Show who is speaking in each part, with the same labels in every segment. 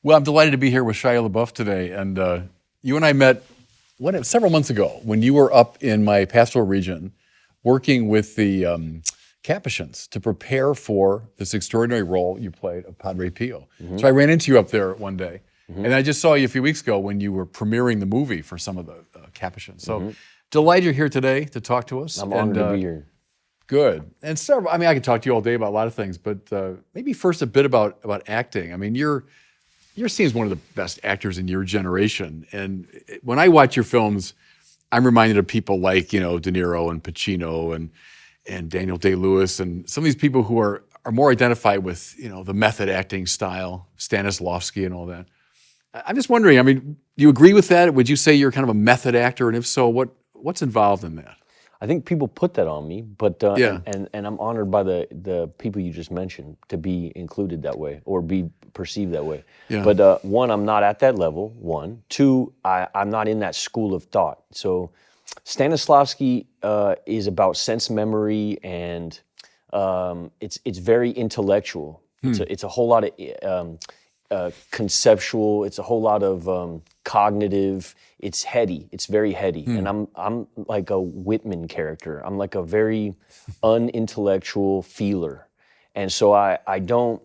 Speaker 1: Well, I'm delighted to be here with Shia LaBeouf today. And you and I met several months ago when you were up in my pastoral region working with the Capuchins to prepare for this extraordinary role you played of Padre Pio. Mm-hmm. So I ran into you up there one day. Mm-hmm. And I just saw you a few weeks ago when you were premiering the movie for some of the Capuchins. So delighted you're here today to talk to us.
Speaker 2: I'm honored to be here.
Speaker 1: Good. And I could talk to you all day about a lot of things, but maybe first a bit about acting. I mean, you're seen as one of the best actors in your generation. And when I watch your films, I'm reminded of people like, De Niro and Pacino and Daniel Day-Lewis and some of these people who are more identified with, the method acting style, Stanislavski and all that. I'm just wondering, do you agree with that? Would you say you're kind of a method actor? And if so, what's involved in that?
Speaker 2: I think people put that on me, but and I'm honored by the people you just mentioned to be included that way or be perceived that way. Yeah. But one, I'm not at that level. One, two, I'm not in that school of thought. So Stanislavski is about sense memory and it's very intellectual. It's a whole lot of conceptual. It's a whole lot of cognitive. It's heady. It's very heady. And I'm like a Whitman character. I'm like a very unintellectual feeler. And so I don't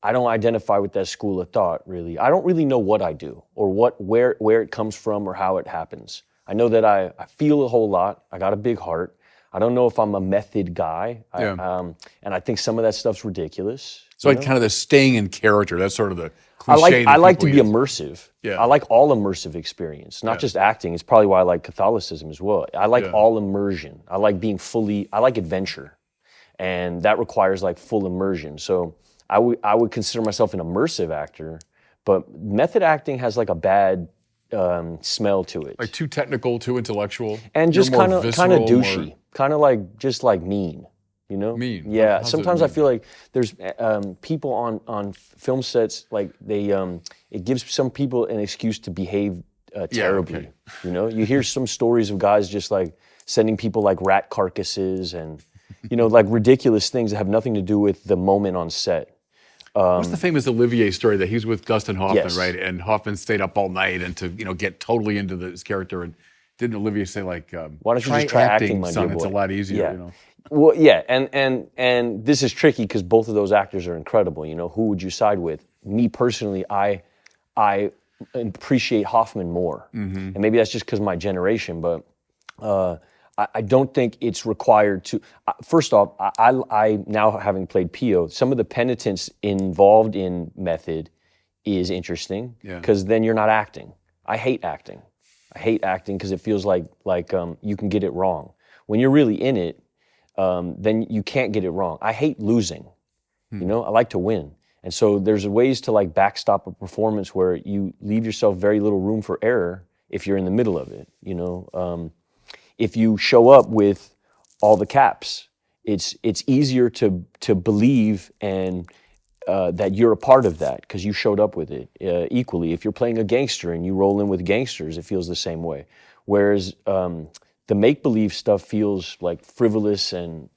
Speaker 2: identify with that school of thought, really. I don't really know what I do or where it comes from or how it happens. I know that I feel a whole lot. I got a big heart. I don't know if I'm a method guy. Yeah. And I think some of that stuff's ridiculous.
Speaker 1: So kind of the staying in character, that's sort of the cliche.
Speaker 2: I like to be immersive. Yeah. I like all immersive experience, not just acting. It's probably why I like Catholicism as well. I like all immersion. I like I like adventure. And that requires like full immersion. So I would consider myself an immersive actor, but method acting has like a bad smell to it.
Speaker 1: Like too technical, too intellectual?
Speaker 2: And just kind of douchey, kind of like just like mean.
Speaker 1: Mean.
Speaker 2: Yeah. Sometimes I feel like there's people on film sets, like it gives some people an excuse to behave terribly. Yeah, okay. You hear some stories of guys just like sending people like rat carcasses and like ridiculous things that have nothing to do with the moment on set.
Speaker 1: What's the famous Olivier story that he was with Dustin Hoffman, right? And Hoffman stayed up all night and to get totally into this character. And didn't Olivier say like,
Speaker 2: why don't you just try acting, my
Speaker 1: son?
Speaker 2: dear boy?
Speaker 1: It's a lot easier.
Speaker 2: Yeah. Well, yeah, and this is tricky because both of those actors are incredible. Who would you side with? Me personally, I appreciate Hoffman more, and maybe that's just because of my generation. But I don't think it's required to. First off, I now having played Pio, some of the penitence involved in method is interesting because then you're not acting. I hate acting. I hate acting because it feels like you can get it wrong. When you're really in it, then you can't get it wrong. I hate losing. I like to win. And so there's ways to like backstop a performance where you leave yourself very little room for error if you're in the middle of it. If you show up with all the caps, it's easier to believe and that you're a part of that because you showed up with it equally. If you're playing a gangster and you roll in with gangsters, it feels the same way. Whereas the make-believe stuff feels like frivolous and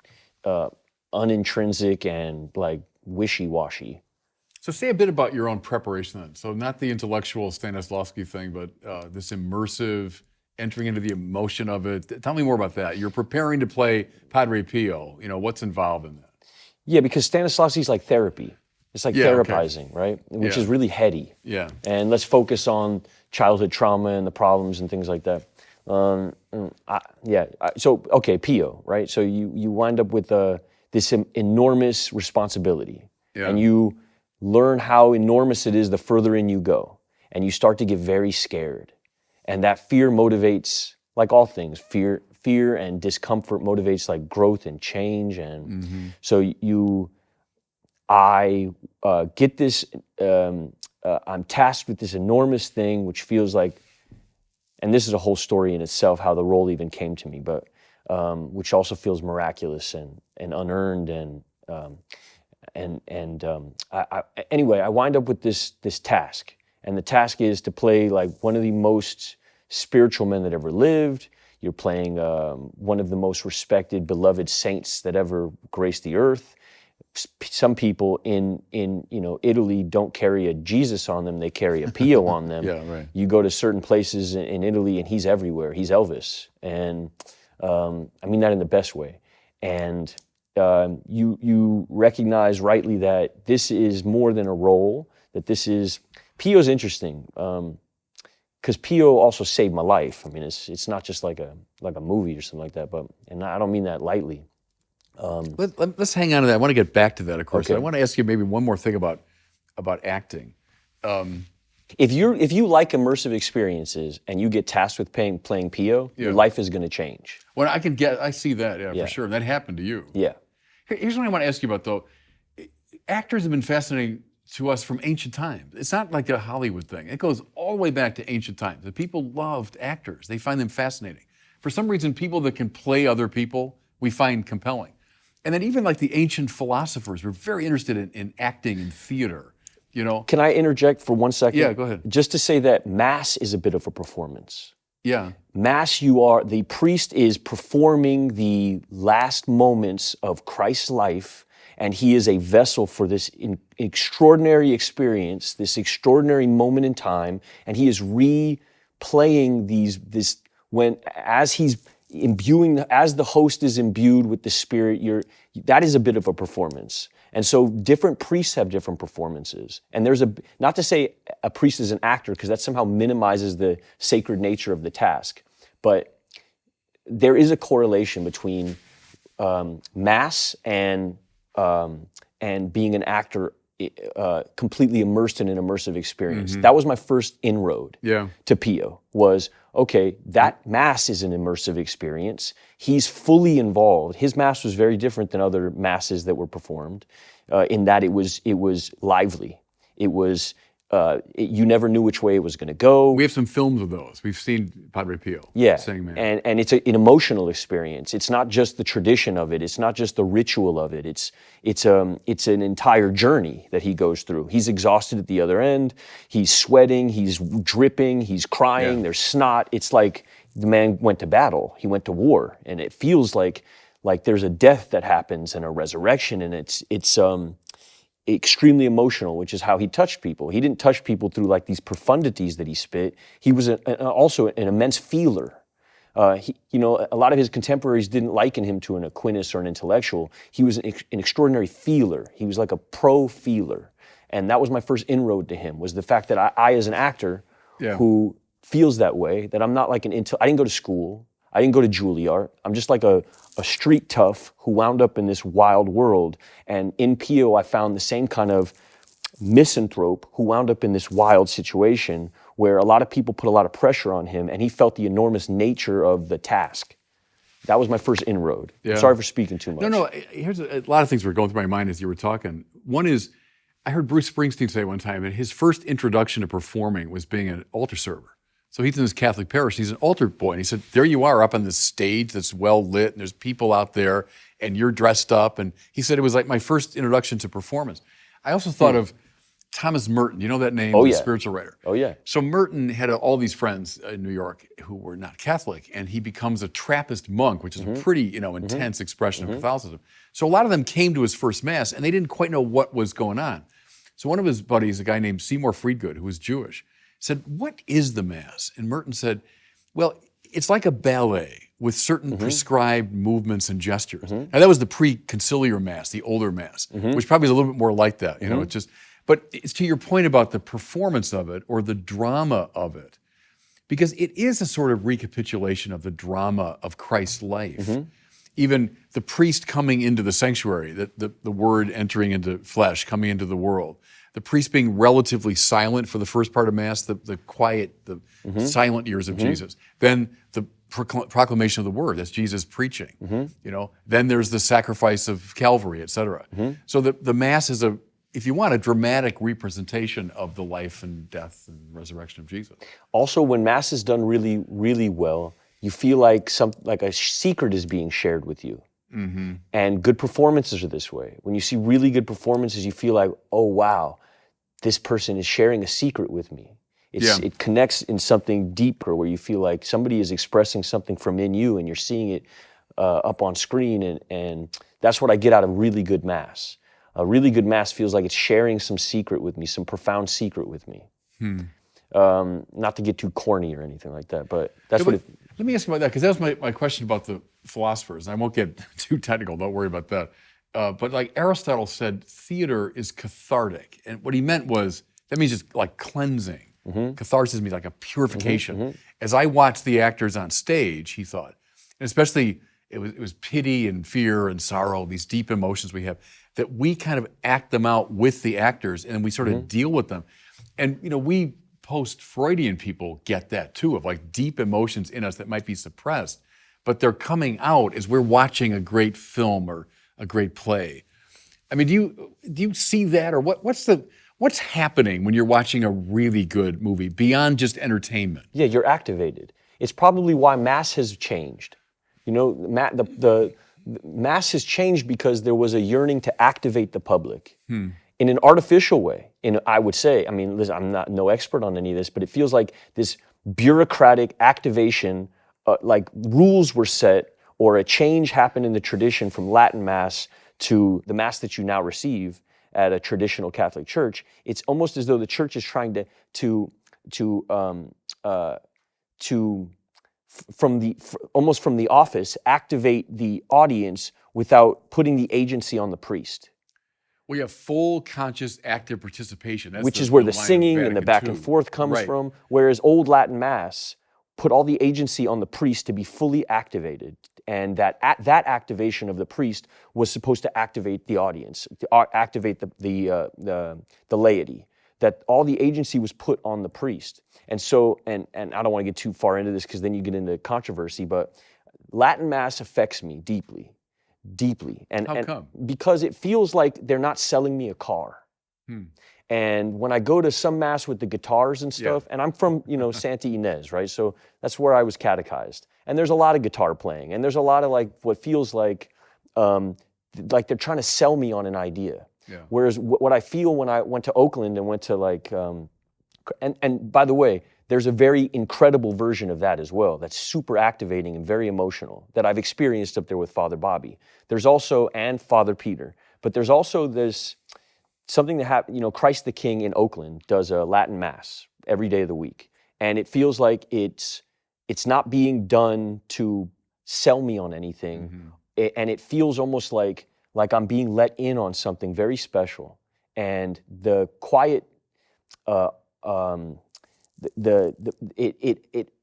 Speaker 2: unintrinsic and like wishy-washy.
Speaker 1: So say a bit about your own preparation then. So not the intellectual Stanislavski thing, but this immersive, entering into the emotion of it. Tell me more about that. You're preparing to play Padre Pio. What's involved in that?
Speaker 2: Yeah, because Stanislavski's like therapy. It's like therapizing, right? Which is really heady. Yeah. And let's focus on childhood trauma and the problems and things like that. Pio, right? So you wind up with this enormous responsibility, and you learn how enormous it is the further in you go, and you start to get very scared, and that fear motivates, like all things, fear and discomfort motivates like growth and change, and so I get this. I'm tasked with this enormous thing, which feels like. And this is a whole story in itself, how the role even came to me, but which also feels miraculous and unearned anyway, I wind up with this task, and the task is to play like one of the most spiritual men that ever lived. You're playing one of the most respected, beloved saints that ever graced the earth. some people in Italy don't carry a Jesus on them; they carry a Pio on them.
Speaker 1: Yeah, right.
Speaker 2: You go to certain places in Italy, and he's everywhere. He's Elvis, and I mean that in the best way. And you recognize rightly that this is more than a role. That this is Pio's interesting because Pio also saved my life. I mean, it's not just like a movie or something like that. And I don't mean that lightly.
Speaker 1: Let's hang on to that. I want to get back to that, of course.
Speaker 2: Okay.
Speaker 1: I want to ask you maybe one more thing about acting.
Speaker 2: If you like immersive experiences and you get tasked with playing Pio, your life is going to change.
Speaker 1: Well, I see that, for sure. That happened to you.
Speaker 2: Yeah.
Speaker 1: Here's what I want to ask you about, though. Actors have been fascinating to us from ancient times. It's not like a Hollywood thing. It goes all the way back to ancient times. The people loved actors. They find them fascinating. For some reason, people that can play other people, we find compelling. And then even like the ancient philosophers were very interested in acting and theater,
Speaker 2: Can I interject for 1 second?
Speaker 1: Yeah, go ahead.
Speaker 2: Just to say that Mass is a bit of a performance.
Speaker 1: Yeah.
Speaker 2: Mass, the priest is performing the last moments of Christ's life, and he is a vessel for this extraordinary experience, this extraordinary moment in time, and he is replaying as the host is imbued with the Spirit, that is a bit of a performance. And so different priests have different performances. And not to say a priest is an actor, because that somehow minimizes the sacred nature of the task, but there is a correlation between Mass and being an actor completely immersed in an immersive experience.
Speaker 1: Mm-hmm.
Speaker 2: That was my first inroad
Speaker 1: to
Speaker 2: Pio, was, okay, that Mass is an immersive experience. He's fully involved. His Mass was very different than other Masses that were performed in that it was lively. It was, you never knew which way it was going to go.
Speaker 1: We have some films of those. We've seen Padre Pio sing Mass.
Speaker 2: And it's an emotional experience. It's not just the tradition of it. It's not just the ritual of it. It's an entire journey that he goes through. He's exhausted at the other end. He's sweating. He's dripping. He's crying. There's snot. It's like the man went to battle. He went to war, and it feels like there's a death that happens and a resurrection, and it's extremely emotional, which is how he touched people. He didn't touch people through like these profundities that he spit. He was also an immense feeler. A lot of his contemporaries didn't liken him to an Aquinas or an intellectual. He was an extraordinary feeler. He was like a pro-feeler. And that was my first inroad to him, was the fact that I as an actor who feels that way, that I'm not like I didn't go to school. I didn't go to Juilliard. I'm just like a street tough who wound up in this wild world. And in Pio, I found the same kind of misanthrope who wound up in this wild situation where a lot of people put a lot of pressure on him, and he felt the enormous nature of the task. That was my first inroad.
Speaker 1: Yeah.
Speaker 2: I'm sorry for speaking too much.
Speaker 1: No. Here's a lot of things were going through my mind as you were talking. One is, I heard Bruce Springsteen say one time that his first introduction to performing was being an altar server. So he's in this Catholic parish, he's an altar boy, and he said, there you are up on this stage that's well lit, and there's people out there, and you're dressed up, and he said it was like my first introduction to performance. I also thought of Thomas Merton, you know that name, the spiritual writer?
Speaker 2: Oh yeah.
Speaker 1: So Merton had all these friends in New York who were not Catholic, and he becomes a Trappist monk, which is a pretty, intense expression of Catholicism. So a lot of them came to his first Mass, and they didn't quite know what was going on. So one of his buddies, a guy named Seymour Friedgood, who was Jewish, said, what is the Mass? And Merton said, well, it's like a ballet with certain prescribed movements and gestures. Now that was the pre-conciliar Mass, the older Mass, which probably is a little bit more like that. But it's to your point about the performance of it or the drama of it, because it is a sort of recapitulation of the drama of Christ's life. Even the priest coming into the sanctuary, the word entering into flesh, coming into the world, the priest being relatively silent for the first part of Mass, the quiet, the silent years of Jesus. Then the proclamation of the word, that's Jesus preaching. Then there's the sacrifice of Calvary, et cetera. So the Mass is if you want, a dramatic representation of the life and death and resurrection of Jesus.
Speaker 2: Also, when Mass is done really, really well, you feel like a secret is being shared with you. And good performances are this way. When you see really good performances, you feel like, oh wow, this person is sharing a secret with me. It connects in something deeper where you feel like somebody is expressing something from in you, and you're seeing it up on screen, and that's what I get out of really good Mass. A really good Mass feels like it's sharing some secret with me, some profound secret with me. Not to get too corny or anything like that, but that's what it...
Speaker 1: Let me ask you about that, because that was my question about the philosophers. I won't get too technical, don't worry about that. But like Aristotle said, theater is cathartic. And what he meant was, that means just like cleansing. Catharsis means like a purification. As I watched the actors on stage, he thought, and especially it was pity and fear and sorrow, these deep emotions we have, that we kind of act them out with the actors and we sort of deal with them. And we post-Freudian people get that too, of like deep emotions in us that might be suppressed, but they're coming out as we're watching a great film or a great play. I mean, do you see that, or what's happening when you're watching a really good movie beyond just entertainment?
Speaker 2: Yeah, you're activated. It's probably why Mass has changed. The Mass has changed because there was a yearning to activate the public in an artificial way. I would say, I mean, listen, I'm no expert on any of this, but it feels like this bureaucratic activation, like rules were set or a change happened in the tradition from Latin Mass to the Mass that you now receive at a traditional Catholic church. It's almost as though the church is trying almost from the office, activate the audience without putting the agency on the priest.
Speaker 1: We have full, conscious, active participation. That's
Speaker 2: which is where the
Speaker 1: line of
Speaker 2: singing and the
Speaker 1: Vatican
Speaker 2: back
Speaker 1: II.
Speaker 2: and forth comes
Speaker 1: Right.
Speaker 2: from, whereas old Latin Mass put all the agency on the priest to be fully activated, and that activation of the priest was supposed to activate the audience, to activate the laity. That all the agency was put on the priest. And so, and I don't want to get too far into this because then you get into controversy, but Latin Mass affects me deeply.
Speaker 1: How come?
Speaker 2: Because it feels like they're not selling me a car. And when I go to some Mass with the guitars and stuff, and I'm from, Santa Ynez, right? So that's where I was catechized. And there's a lot of guitar playing, and there's a lot of like what feels like they're trying to sell me on an idea.
Speaker 1: Yeah.
Speaker 2: Whereas what I feel when I went to Oakland and went to like, and by the way, there's a very incredible version of that as well that's super activating and very emotional that I've experienced up there with Father Bobby. There's also, and Father Peter, but there's also this something that happened, Christ the King in Oakland does a Latin Mass every day of the week. And it feels like it's not being done to sell me on anything. And it feels almost like I'm being let in on something very special. And the quiet, it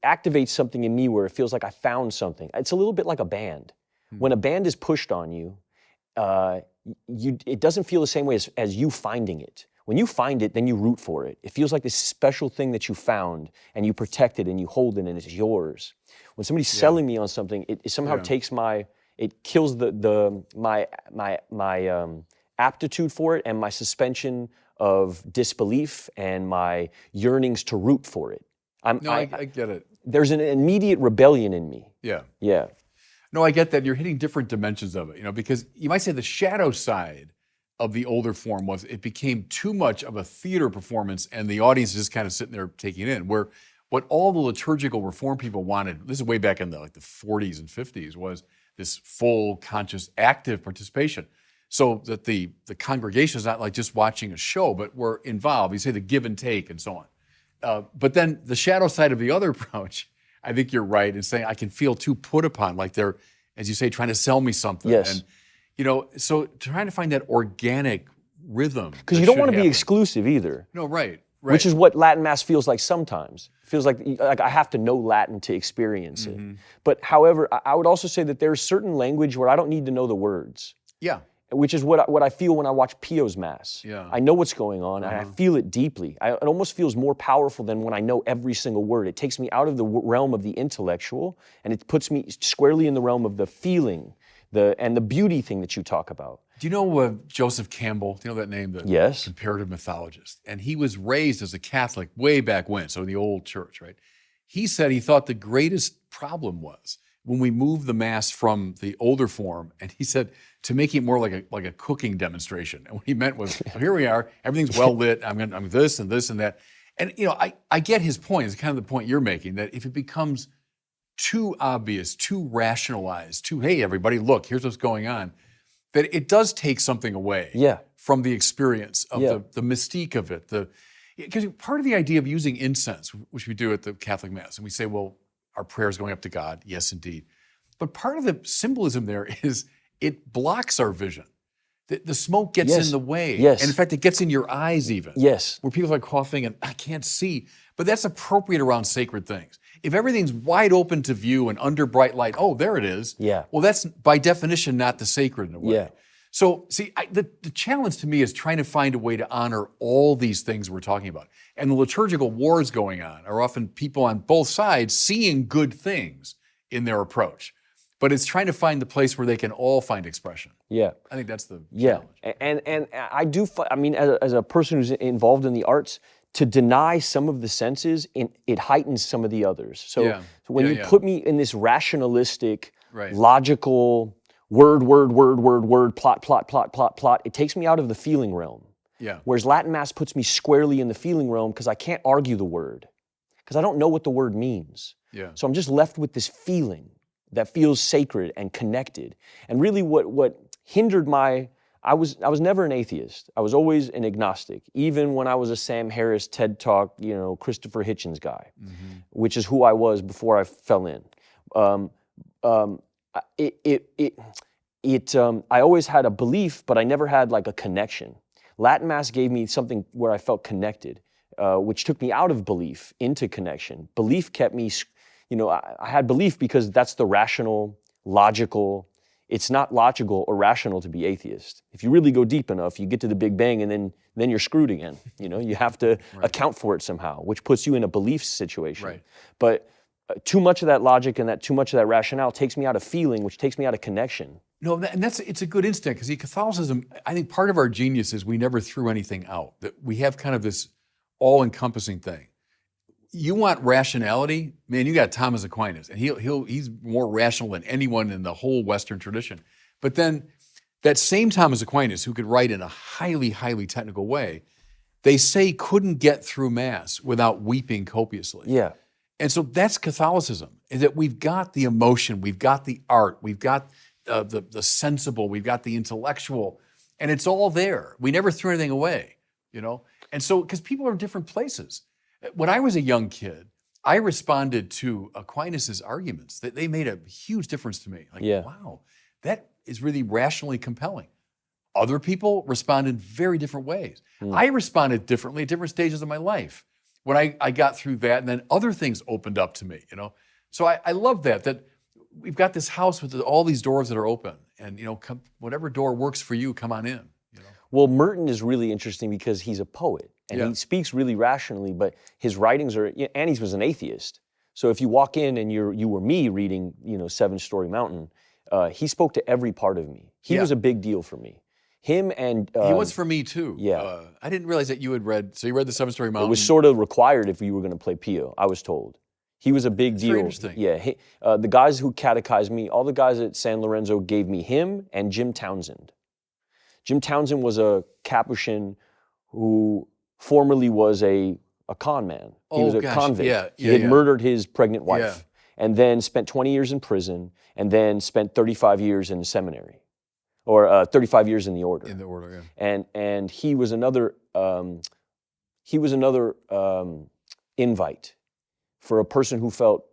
Speaker 2: activates something in me where it feels like I found something. It's a little bit like a band. When a band is pushed on you, it doesn't feel the same way as you finding it. When you find it, then you root for it. It feels like this special thing that you found, and you protect it, and you hold it, and it's yours. When somebody's selling me on something, it somehow takes it kills my aptitude for it and my suspension of disbelief and my yearnings to root for it.
Speaker 1: I get it.
Speaker 2: There's an immediate rebellion in me.
Speaker 1: Yeah.
Speaker 2: Yeah.
Speaker 1: No, I get that. You're hitting different dimensions of it, because you might say the shadow side of the older form was it became too much of a theater performance and the audience is just kind of sitting there taking it in, where what all the liturgical reform people wanted, this is way back in the 40s and 50s, was this full, conscious, active participation. So that the congregation is not like just watching a show, but we're involved. You say the give and take and so on. But then the shadow side of the other approach, I think you're right in saying I can feel too put upon, like they're, as you say, trying to sell me something.
Speaker 2: Yes.
Speaker 1: And, so trying to find that organic rhythm.
Speaker 2: Because you don't want to be exclusive either.
Speaker 1: No, right.
Speaker 2: Which is what Latin Mass feels like sometimes. It feels like I have to know Latin to experience it. But however, I would also say that there's certain language where I don't need to know the words.
Speaker 1: Yeah.
Speaker 2: Which is what I feel when I watch Pio's Mass.
Speaker 1: Yeah.
Speaker 2: I know what's going on, and I feel it deeply. It almost feels more powerful than when I know every single word. It takes me out of the realm of the intellectual, and it puts me squarely in the realm of the feeling, and the beauty thing that you talk about.
Speaker 1: Do you know Joseph Campbell? Do you know that name? The
Speaker 2: Yes.
Speaker 1: comparative mythologist. And he was raised as a Catholic way back when, so in the old church, right? He said he thought the greatest problem was when we moved the Mass from the older form, and he said to make it more like a cooking demonstration. And what he meant was, well, here we are, everything's well lit. I'm this and this and that. And I get his point. It's kind of the point you're making, that if it becomes too obvious, too rationalized, hey everybody, look, here's what's going on. that it does take something away
Speaker 2: Yeah.
Speaker 1: from the experience of
Speaker 2: Yeah.
Speaker 1: the mystique of it. Because part of the idea of using incense, which we do at the Catholic Mass, and we say, well, our prayer is going up to God. Yes, indeed. But part of the symbolism there is it blocks our vision. The smoke gets
Speaker 2: Yes.
Speaker 1: in the way.
Speaker 2: Yes.
Speaker 1: And in fact, it gets in your eyes even.
Speaker 2: Yes.
Speaker 1: Where people are coughing and I can't see. But that's appropriate around sacred things. If everything's wide open to view and under bright light, oh, there it is.
Speaker 2: Yeah.
Speaker 1: Well, that's by definition not the sacred in a way.
Speaker 2: Yeah.
Speaker 1: So, see, the challenge to me is trying to find a way to honor all these things we're talking about. And the liturgical wars going on are often people on both sides seeing good things in their approach. But it's trying to find the place where they can all find expression.
Speaker 2: Yeah.
Speaker 1: I think that's the
Speaker 2: Yeah.
Speaker 1: challenge.
Speaker 2: And I do, I mean, as a person who's involved in the arts, to deny some of the senses, it heightens some of the others. So when you put me in this rationalistic, logical, word, plot, it takes me out of the feeling realm.
Speaker 1: Yeah.
Speaker 2: Whereas Latin Mass puts me squarely in the feeling realm because I can't argue the word, because I don't know what the word means.
Speaker 1: Yeah.
Speaker 2: So I'm just left with this feeling that feels sacred and connected. And really what hindered I was never an atheist. I was always an agnostic, even when I was a Sam Harris, TED Talk, Christopher Hitchens guy, which is who I was before I fell in. I always had a belief, but I never had like a connection. Latin Mass gave me something where I felt connected, which took me out of belief into connection. Belief kept me, I had belief because that's the rational, logical. It's not logical or rational to be atheist. If you really go deep enough, you get to the Big Bang and then you're screwed again. You have to account for it somehow, which puts you in a belief situation.
Speaker 1: Right.
Speaker 2: But too much of that logic and too much of that rationale takes me out of feeling, which takes me out of connection.
Speaker 1: No, it's a good instinct, because Catholicism, I think part of our genius is we never threw anything out. That we have kind of this all-encompassing thing. You want rationality, man, you got Thomas Aquinas, and he's more rational than anyone in the whole Western tradition. But then that same Thomas Aquinas, who could write in a highly, highly technical way, they say couldn't get through Mass without weeping copiously.
Speaker 2: Yeah.
Speaker 1: And so that's Catholicism, is that we've got the emotion, we've got the art, we've got the sensible, we've got the intellectual, and it's all there. We never threw anything away, And so, because people are in different places. When I was a young kid, I responded to Aquinas' arguments. They made a huge difference to me. Wow, that is really rationally compelling. Other people respond in very different ways. I responded differently at different stages of my life. When I got through that, and then other things opened up to me, So I love that we've got this house with all these doors that are open, and whatever door works for you, come on in.
Speaker 2: Well, Merton is really interesting because he's a poet, and he speaks really rationally, but his writings are, and he was an atheist. So if you walk in and you were me reading, Seven Story Mountain, he spoke to every part of me. He was a big deal for me. Him and...
Speaker 1: he was for me too.
Speaker 2: Yeah.
Speaker 1: I didn't realize that you had read, so you read the Seven Story Mountain.
Speaker 2: It was sort of required if you were going to play Pio, I was told. He was a big deal.
Speaker 1: Very interesting.
Speaker 2: Yeah, the guys who catechized me, all the guys at San Lorenzo gave me him and Jim Townsend. Jim Townsend was a Capuchin who formerly was a con man. He was a convict. He had murdered his pregnant wife and then spent 20 years in prison and then spent 35 years in the seminary, or 35 years in the order.
Speaker 1: In the order, yeah.
Speaker 2: And he was another invite for a person who felt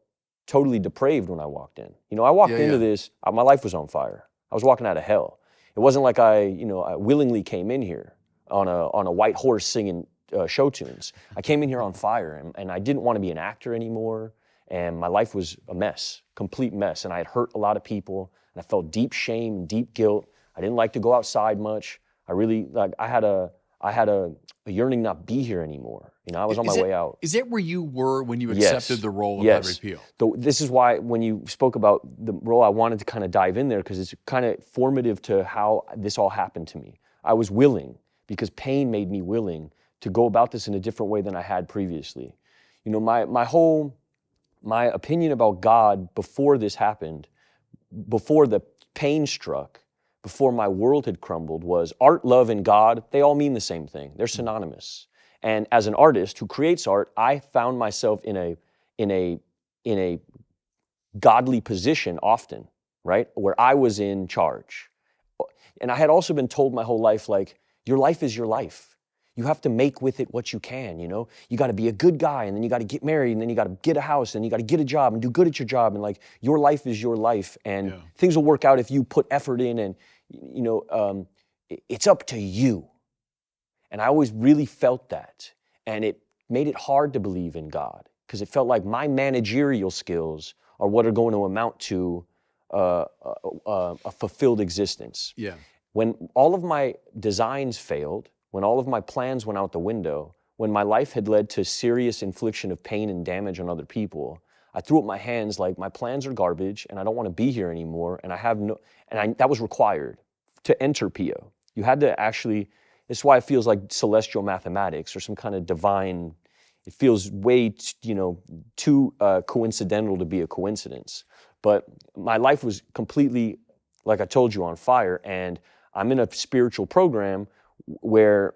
Speaker 2: totally depraved when I walked in. I walked into this, my life was on fire. I was walking out of hell. It wasn't like I willingly came in here on a white horse singing show tunes. I came in here on fire, and I didn't want to be an actor anymore, and my life was a mess, complete mess, and I had hurt a lot of people, and I felt deep shame and deep guilt. I didn't like to go outside much. I had a yearning not be here anymore. I was on my way out.
Speaker 1: Is that where you were when you accepted the role of Padre Pio?
Speaker 2: This is why when you spoke about the role, I wanted to kind of dive in there because it's kind of formative to how this all happened to me. I was willing because pain made me willing to go about this in a different way than I had previously. My opinion about God before this happened, before the pain struck, before my world had crumbled, was art, love, and God, they all mean the same thing. They're synonymous. And as an artist who creates art, I found myself in a godly position often, right? Where I was in charge. and I had also been told my whole life, like, your life is your life. You have to make with it what you can, you know? You gotta be a good guy, and then you gotta get married, and then you gotta get a house, and you gotta get a job and do good at your job, and like, your life is your life, and things will work out if you put effort in, and you know, it's up to you. And I always really felt that, and it made it hard to believe in God, because it felt like my managerial skills are what are going to amount to a fulfilled existence.
Speaker 1: Yeah.
Speaker 2: When all of my designs failed, when all of my plans went out the window, when my life had led to serious infliction of pain and damage on other people, I threw up my hands like, my plans are garbage, and I don't want to be here anymore, and that was required to enter Pio. You had to actually, it's why it feels like celestial mathematics or some kind of divine, it feels way, too coincidental to be a coincidence. But my life was completely, like I told you, on fire, and I'm in a spiritual program where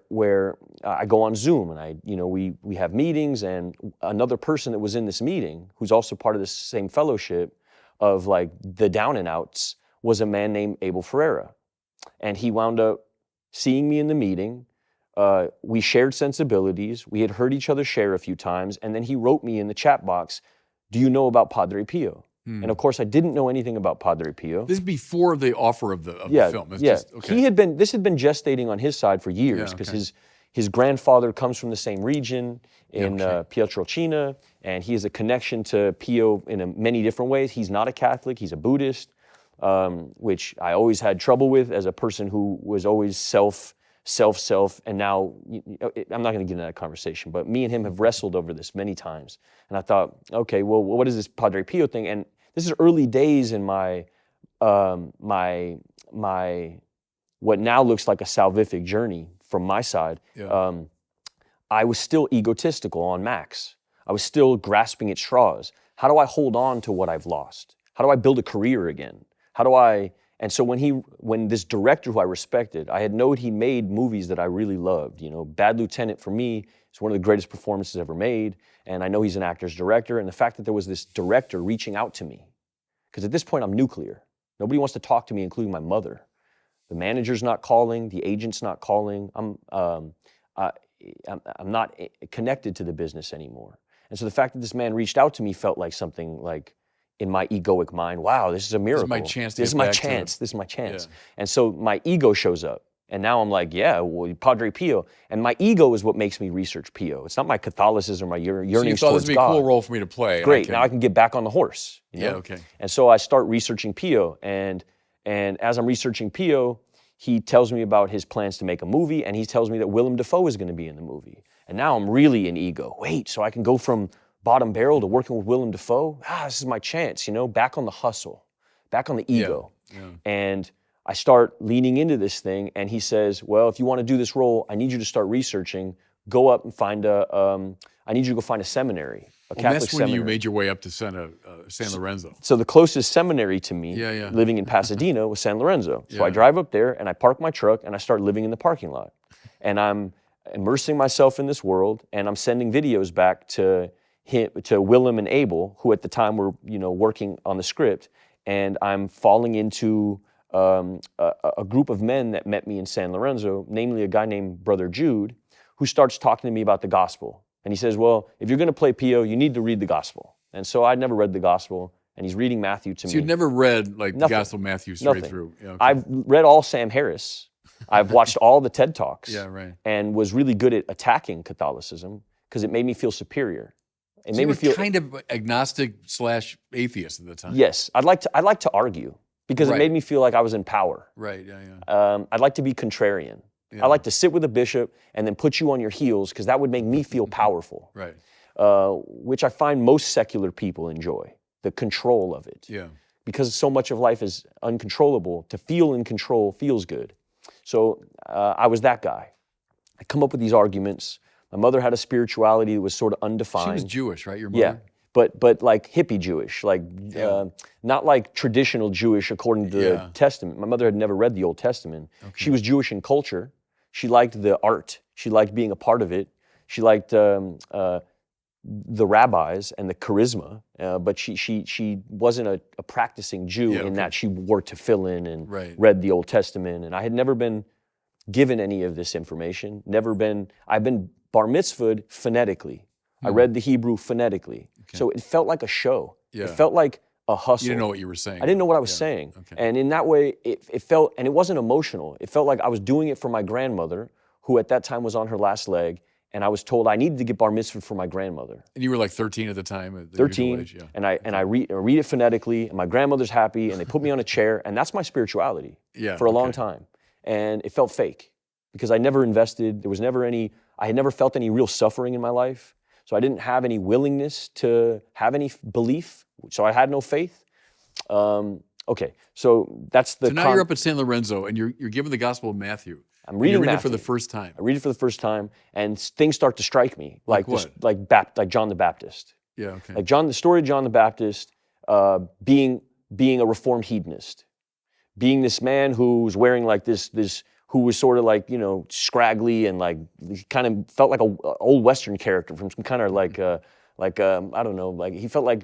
Speaker 2: I go on Zoom, and we have meetings, and another person that was in this meeting, who's also part of this same fellowship of like the down and outs, was a man named Abel Ferreira. And he wound up seeing me in the meeting. We shared sensibilities. We had heard each other share a few times, and then he wrote me in the chat box, "Do you know about Padre Pio?" And of course, I didn't know anything about Padre Pio.
Speaker 1: This is before the offer of the film. It's just, okay.
Speaker 2: This had been gestating on his side for years, because his grandfather comes from the same region in Pietrelcina, and he has a connection to Pio in many different ways. He's not a Catholic, he's a Buddhist, which I always had trouble with as a person who was always self, and now, I'm not gonna get into that conversation, but me and him have wrestled over this many times. And I thought, okay, well, what is this Padre Pio thing? And this is early days in my what now looks like a salvific journey from my side. I was still egotistical en max. I was still grasping at straws. How do I hold on to what I've lost? How do I build a career again? And so when this director who I respected, I had known he made movies that I really loved. Bad Lieutenant for me is one of the greatest performances ever made, and I know he's an actor's director, and the fact that there was this director reaching out to me, because at this point I'm nuclear. Nobody wants to talk to me, including my mother. The manager's not calling, the agent's not calling. I'm not connected to the business anymore. And so the fact that this man reached out to me felt like something like, in my egoic mind, wow, this is a miracle.
Speaker 1: This is my chance.
Speaker 2: This is my chance. Yeah. And so my ego shows up. And now I'm like, yeah, well, Padre Pio. And my ego is what makes me research Pio. It's not my Catholicism or my yearnings towards God.
Speaker 1: So you thought this would be a cool role for me to play.
Speaker 2: Great, now I can get back on the horse.
Speaker 1: Yeah, okay.
Speaker 2: And so I start researching Pio. And as I'm researching Pio, he tells me about his plans to make a movie, and he tells me that Willem Dafoe is going to be in the movie. And now I'm really in ego. Wait, so I can go from bottom barrel to working with Willem Dafoe? This is my chance, back on the hustle, back on the ego. Yeah. And I start leaning into this thing, and he says, well, if you want to do this role, I need you to start researching. Go up and find I need you to go find a seminary, a Catholic
Speaker 1: that's when
Speaker 2: seminary.
Speaker 1: You made your way up to San Lorenzo.
Speaker 2: So the closest seminary to me, living in Pasadena, was San Lorenzo. So I drive up there, and I park my truck, and I start living in the parking lot. And I'm immersing myself in this world, and I'm sending videos back to Willem and Abel, who at the time were, working on the script, and I'm falling into a group of men that met me in San Lorenzo, namely a guy named Brother Jude, who starts talking to me about the gospel. And he says, well, if you're going to play Pio, you need to read the gospel. And so I'd never read the gospel, and he's reading Matthew to me.
Speaker 1: So you'd never read the Gospel of Matthew straight through?
Speaker 2: Yeah, okay. I've read all Sam Harris. I've watched all the TED Talks. And was really good at attacking Catholicism because it made me feel superior. It made me feel
Speaker 1: kind of agnostic / atheist at the time.
Speaker 2: Yes, I'd like to argue because it made me feel like I was in power.
Speaker 1: Right. Yeah.
Speaker 2: I'd like to be contrarian. I like to sit with a bishop and then put you on your heels because that would make me feel powerful.
Speaker 1: Right.
Speaker 2: Which I find most secular people enjoy, the control of it.
Speaker 1: Yeah.
Speaker 2: Because so much of life is uncontrollable. To feel in control feels good. So I was that guy. I come up with these arguments. My mother had a spirituality that was sort of undefined.
Speaker 1: She was Jewish, right? Your mother?
Speaker 2: Yeah, but like hippie Jewish, not like traditional Jewish according to the Testament. My mother had never read the Old Testament. Okay. She was Jewish in culture. She liked the art. She liked being a part of it. She liked the rabbis and the charisma, but she wasn't a practicing Jew in that she wore tefillin and read the Old Testament. And I had never been given any of this information. I've been bar mitzvahed phonetically. I read the Hebrew phonetically. So it felt like a show. It felt like a hustle.
Speaker 1: You didn't know what you were saying.
Speaker 2: I didn't know what I was saying. And in that way, it felt, and it wasn't emotional. It felt like I was doing it for my grandmother, who at that time was on her last leg, and I was told I needed to get bar mitzvah for my grandmother.
Speaker 1: And you were like 13 at the time? At the
Speaker 2: 13,
Speaker 1: age,
Speaker 2: and I read it phonetically, and my grandmother's happy, and they put me on a chair, and that's my spirituality for a long time. And it felt fake, because I never invested, I had never felt any real suffering in my life, so I didn't have any willingness to have any belief, so I had no faith. Okay, so that's the...
Speaker 1: So now you're up at San Lorenzo, and you're given the Gospel of Matthew.
Speaker 2: I'm reading
Speaker 1: Matthew. It for the first time.
Speaker 2: I read it for the first time, and things start to strike me, like John the Baptist.
Speaker 1: Yeah, okay.
Speaker 2: Like the story of John the Baptist, being a reformed hedonist, being this man who was wearing like this, who was sort of like, scraggly, and like he kind of felt like an old Western character from some kind of like I don't know, like he felt like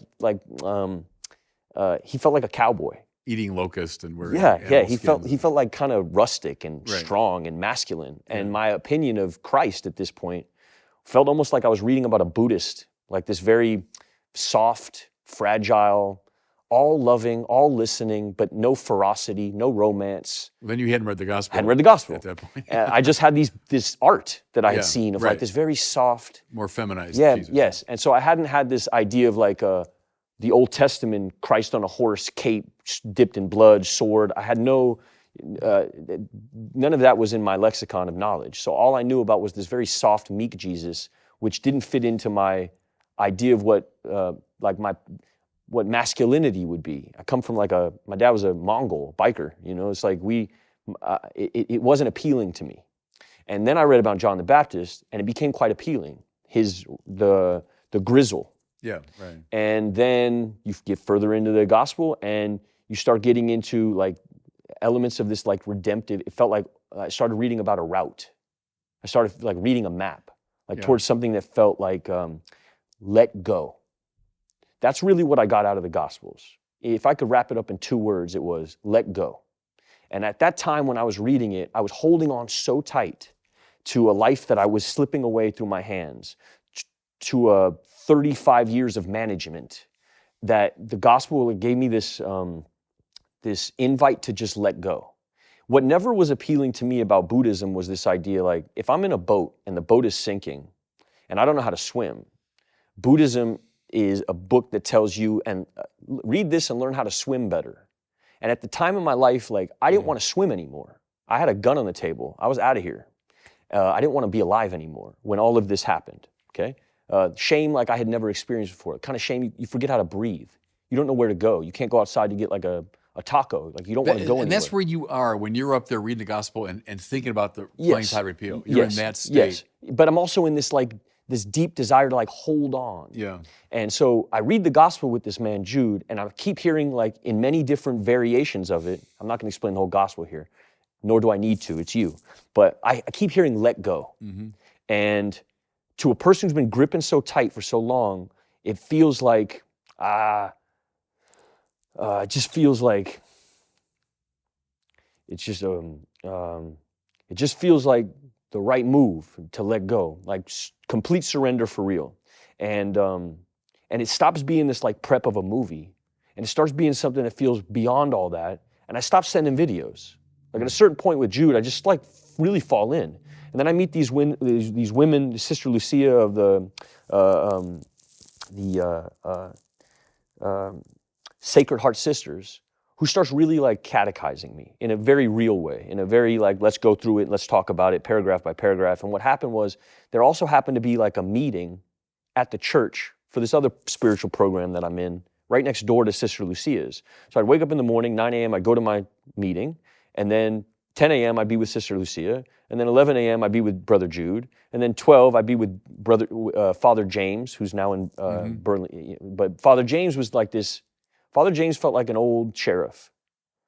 Speaker 2: a cowboy.
Speaker 1: Eating locust and wearing
Speaker 2: he felt like kind of rustic and strong and masculine. And my opinion of Christ at this point felt almost like I was reading about a Buddhist, like this very soft, fragile, all loving, all listening, but no ferocity, no romance.
Speaker 1: Then you hadn't read the Gospel.
Speaker 2: I hadn't read the Gospel
Speaker 1: at that point.
Speaker 2: I just had this art that I had seen of like this very soft,
Speaker 1: more feminized Jesus.
Speaker 2: Yes. And so I hadn't had this idea of like the Old Testament, Christ on a horse, cape, dipped in blood, sword. I had none of that was in my lexicon of knowledge. So all I knew about was this very soft, meek Jesus, which didn't fit into my idea of what masculinity would be. I come from my dad was a Mongol biker, it's like it wasn't appealing to me. And then I read about John the Baptist, and it became quite appealing. The grizzle.
Speaker 1: Yeah, right.
Speaker 2: And then you get further into the gospel, and you start getting into like elements of this like redemptive. It felt like I started reading about a route. I started like reading a map, towards something that felt like let go. That's really what I got out of the Gospels. If I could wrap it up in 2 words, it was let go. And at that time when I was reading it, I was holding on so tight to a life that I was slipping away through my hands, to 35 years of management, that the Gospel gave me this invite to just let go. What never was appealing to me about Buddhism was this idea, like, if I'm in a boat and the boat is sinking and I don't know how to swim, Buddhism is a book that tells you, and read this and learn how to swim better. And at the time in my life, like, I didn't want to swim anymore. I had a gun on the table. I was out of here. I didn't want to be alive anymore when all of this happened, okay? Shame like I had never experienced before. Kind of shame, you forget how to breathe. You don't know where to go. You can't go outside to get like a taco. Like, you don't want to go anywhere.
Speaker 1: And that's where you are when you're up there reading the Gospel and thinking about playing Padre Pio. You're in that state.
Speaker 2: Yes, but I'm also in this this deep desire to like hold on.
Speaker 1: Yeah.
Speaker 2: And so I read the Gospel with this man, Jude, and I keep hearing like in many different variations of it. I'm not going to explain the whole Gospel here, nor do I need to. It's you. But I keep hearing let go. Mm-hmm. And to a person who's been gripping so tight for so long, it feels like, it just feels like, it just feels like the right move to let go, like complete surrender for real. And it stops being this like prep of a movie, and it starts being something that feels beyond all that. And I stop sending videos. Like at a certain point with Jude, I just like really fall in. And then I meet these women, Sister Lucia of the Sacred Heart Sisters, who starts really like catechizing me in a very real way, in a very like, let's go through it, let's talk about it, paragraph by paragraph. And what happened was, there also happened to be like a meeting at the church for this other spiritual program that I'm in, right next door to Sister Lucia's. So I'd wake up in the morning, 9 a.m., I'd go to my meeting, and then 10 a.m. I'd be with Sister Lucia, and then 11 a.m. I'd be with Brother Jude, and then 12 I'd be with Father James, who's now in Burnley. But Father James was like this. Father James felt like an old sheriff.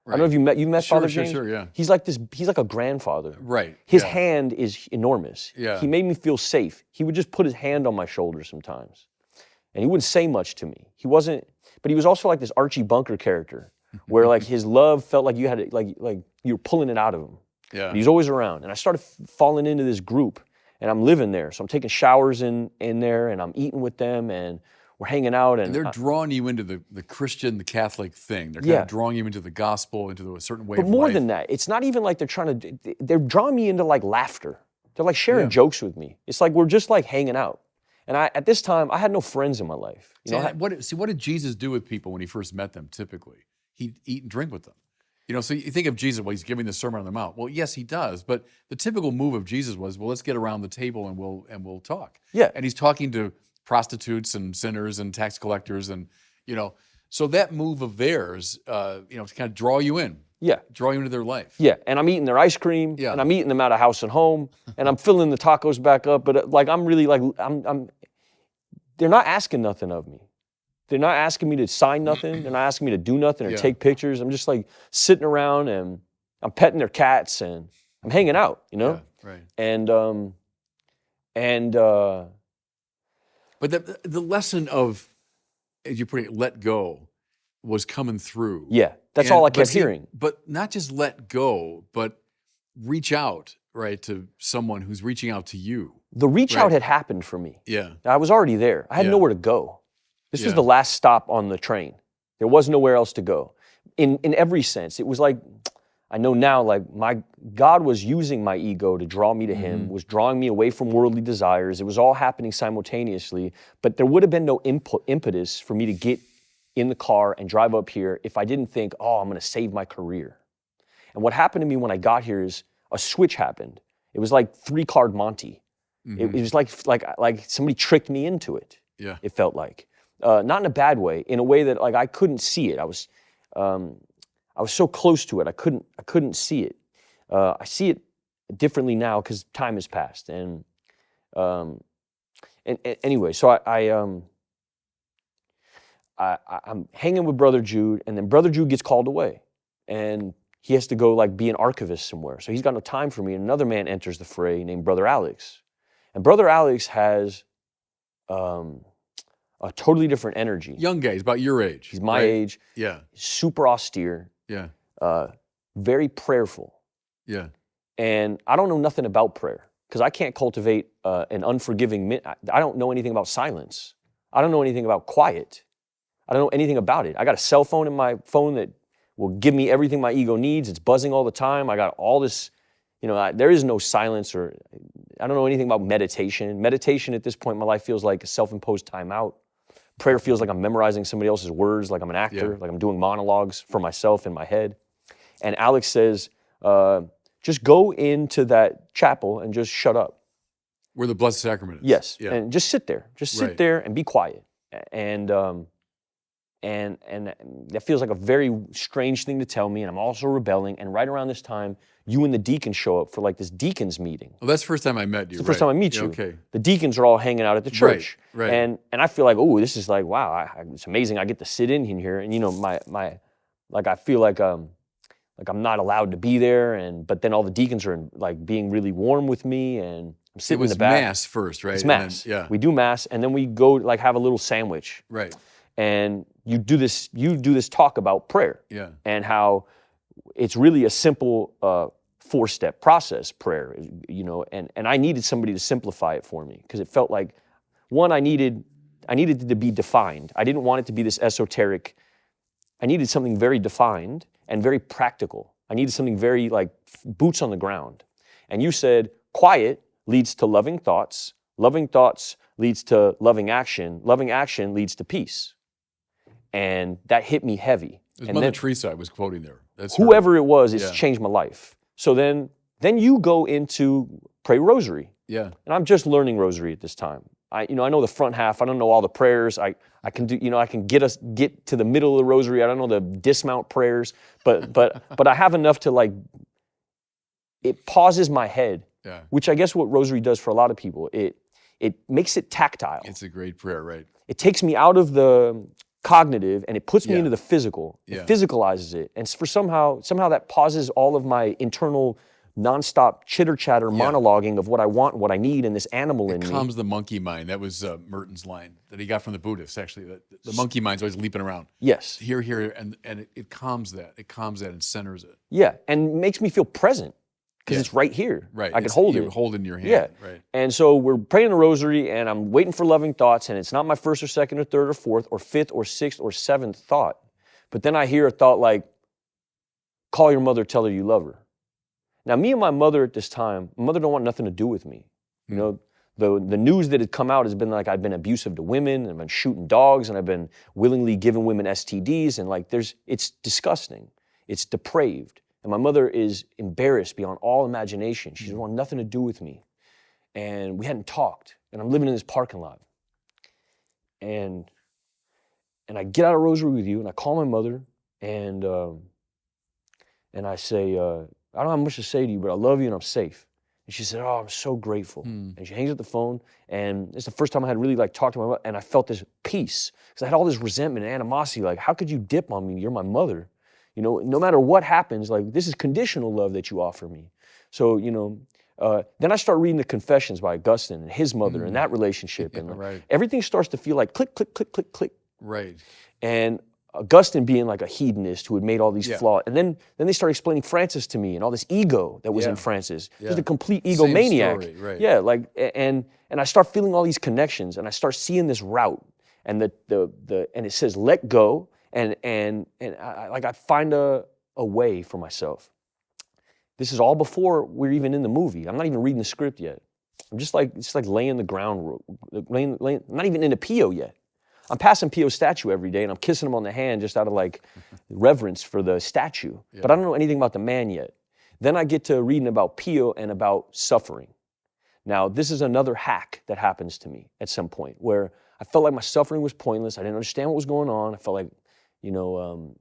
Speaker 2: Right. I don't know if you've met Father James. Sure, yeah. He's like a grandfather.
Speaker 1: Right.
Speaker 2: His hand is enormous.
Speaker 1: Yeah.
Speaker 2: He made me feel safe. He would just put his hand on my shoulder sometimes. and he wouldn't say much to me. He wasn't, but he was also like this Archie Bunker character, where like his love felt like you had to, like you were pulling it out of him.
Speaker 1: Yeah.
Speaker 2: And he was always around, and I started falling into this group, and I'm living there, so I'm taking showers in there, and I'm eating with them, and we're hanging out,
Speaker 1: And they're drawing you into the Christian, the Catholic thing. They're kind of drawing you into the gospel, into a certain way of life.
Speaker 2: But more than that, it's not even like they're drawing me into like laughter. They're like sharing jokes with me. It's like we're just like hanging out. And at this time, I had no friends in my life. You know,
Speaker 1: what did Jesus do with people when he first met them? Typically, he'd eat and drink with them. You know, so you think of Jesus, well, he's giving the Sermon on the Mount. Well, yes, he does. But the typical move of Jesus was, well, let's get around the table and we'll talk.
Speaker 2: Yeah.
Speaker 1: And he's talking to prostitutes and sinners and tax collectors, and you know, so that move of theirs, to kind of draw you in.
Speaker 2: Yeah.
Speaker 1: Draw you into their life.
Speaker 2: Yeah, and I'm eating their ice cream, and I'm eating them out of house and home, and I'm filling the tacos back up, but like I'm really like, they're not asking nothing of me. They're not asking me to sign nothing. They're not asking me to do nothing or take pictures. I'm just like sitting around, and I'm petting their cats, and I'm hanging out, you know?
Speaker 1: Yeah, right. But the lesson of, as you put it, let go, was coming through.
Speaker 2: Yeah, that's all I kept hearing.
Speaker 1: But not just let go, but reach out, right, to someone who's reaching out to you.
Speaker 2: The reach out had happened for me.
Speaker 1: Yeah.
Speaker 2: I was already there. I had nowhere to go. This was the last stop on the train. There was nowhere else to go. In every sense, it was like, I know now, like my God was using my ego to draw me to him, was drawing me away from worldly desires. It was all happening simultaneously, but there would have been no impetus for me to get in the car and drive up here if I didn't think, oh, I'm gonna save my career. And what happened to me when I got here is a switch happened. It was like 3-card Monty. It was like somebody tricked me into it.
Speaker 1: Yeah.
Speaker 2: It felt like. Not in a bad way, in a way that like I couldn't see it. I was so close to it, I couldn't see it. I see it differently now because time has passed. And anyway, so I'm hanging with Brother Jude, and then Brother Jude gets called away, and he has to go like be an archivist somewhere. So he's got no time for me. And another man enters the fray named Brother Alex, and Brother Alex has a totally different energy.
Speaker 1: Young guy, he's about your age.
Speaker 2: He's my age.
Speaker 1: Yeah.
Speaker 2: Super austere.
Speaker 1: Yeah.
Speaker 2: Very prayerful.
Speaker 1: Yeah.
Speaker 2: And I don't know nothing about prayer because I can't cultivate an unforgiving. I don't know anything about silence. I don't know anything about quiet. I don't know anything about it. I got a cell phone in my phone that will give me everything my ego needs. It's buzzing all the time. I got all this, there is no silence, or I don't know anything about meditation. Meditation at this point in my life feels like a self-imposed timeout. Prayer feels like I'm memorizing somebody else's words, like I'm an actor, like I'm doing monologues for myself in my head. And Alex says, just go into that chapel and just shut up.
Speaker 1: Where the Blessed Sacrament is.
Speaker 2: Yes,
Speaker 1: Yeah.
Speaker 2: and just sit there. Just sit there and be quiet. And that feels like a very strange thing to tell me, and I'm also rebelling. And right around this time, you and the deacons show up for like this deacons meeting.
Speaker 1: Well, that's the first time I met you.
Speaker 2: It's the first time I meet you.
Speaker 1: Okay.
Speaker 2: The deacons are all hanging out at the church.
Speaker 1: Right.
Speaker 2: And I feel like, oh, this is like, wow, it's amazing. I get to sit in here, and I feel like I'm not allowed to be there, but then all the deacons are like being really warm with me, and I'm sitting in the back.
Speaker 1: It was Mass first, right?
Speaker 2: It's Mass.
Speaker 1: Then,
Speaker 2: We do Mass, and then we go like have a little sandwich.
Speaker 1: Right.
Speaker 2: And you do this talk about prayer.
Speaker 1: Yeah.
Speaker 2: And how it's really a simple 4-step process, prayer, and I needed somebody to simplify it for me, because it felt like, one, I needed it to be defined. I didn't want it to be this esoteric. I needed something very defined and very practical. I needed something very like boots on the ground. And you said, quiet leads to loving thoughts leads to loving action leads to peace. And that hit me heavy.
Speaker 1: It was Mother Teresa I was quoting there. That's
Speaker 2: whoever it was, it's changed my life. So then you go into pray rosary.
Speaker 1: Yeah.
Speaker 2: And I'm just learning rosary at this time. I know the front half. I don't know all the prayers. I can do, I can get to the middle of the rosary. I don't know the dismount prayers, but I have enough to like, it pauses my head, which I guess what rosary does for a lot of people. It makes it tactile.
Speaker 1: It's a great prayer, right?
Speaker 2: It takes me out of the cognitive and it puts me into the physical. It physicalizes it. And for somehow that pauses all of my internal nonstop chitter-chatter monologuing of what I want and what I need and this animal in me.
Speaker 1: It calms the monkey mind. That was Merton's line that he got from the Buddhists, actually. The monkey mind's always leaping around.
Speaker 2: Yes.
Speaker 1: Here, and it calms that. It calms that and centers it.
Speaker 2: Yeah, and makes me feel present because it's right here.
Speaker 1: Right.
Speaker 2: I can hold it.
Speaker 1: You hold it in your hand.
Speaker 2: Yeah.
Speaker 1: Right.
Speaker 2: And so we're praying the rosary, and I'm waiting for loving thoughts, and it's not my first or second or third or fourth or fifth or sixth or seventh thought. But then I hear a thought like, call your mother, tell her you love her. Now, me and my mother at this time, my mother don't want nothing to do with me. You know, the news that had come out has been like I've been abusive to women, and I've been shooting dogs, and I've been willingly giving women STDs, and like it's disgusting. It's depraved. And my mother is embarrassed beyond all imagination. She doesn't want nothing to do with me. And we hadn't talked, and I'm living in this parking lot. And I get out of rosary with you, and I call my mother, and I say, I don't have much to say to you, but I love you and I'm safe. And she said, oh, I'm so grateful. And she hangs up the phone, and it's the first time I had really like talked to my mother, and I felt this peace. Because I had all this resentment and animosity, like, how could you dip on me? You're my mother. You know, no matter what happens, like, this is conditional love that you offer me. So, you know, then I start reading the Confessions by Augustine and his mother and that relationship. And
Speaker 1: right.
Speaker 2: everything starts to feel like click, click, click, click, click.
Speaker 1: Right.
Speaker 2: And Augustine being like a hedonist who had made all these flaws. And then they started explaining Francis to me and all this ego that was in Francis. Just a complete egomaniac.
Speaker 1: Same story, right.
Speaker 2: Yeah, like, and I start feeling all these connections, and I start seeing this route, and and it says let go, and I find a way for myself. This is all before we're even in the movie. I'm not even reading the script yet. I'm just like laying the ground, I'm not even into Pio yet. I'm passing Pio's statue every day, and I'm kissing him on the hand just out of like reverence for the statue. Yeah. But I don't know anything about the man yet. Then I get to reading about Pio and about suffering. Now, this is another hack that happens to me at some point where I felt like my suffering was pointless. I didn't understand what was going on. I felt like, you know,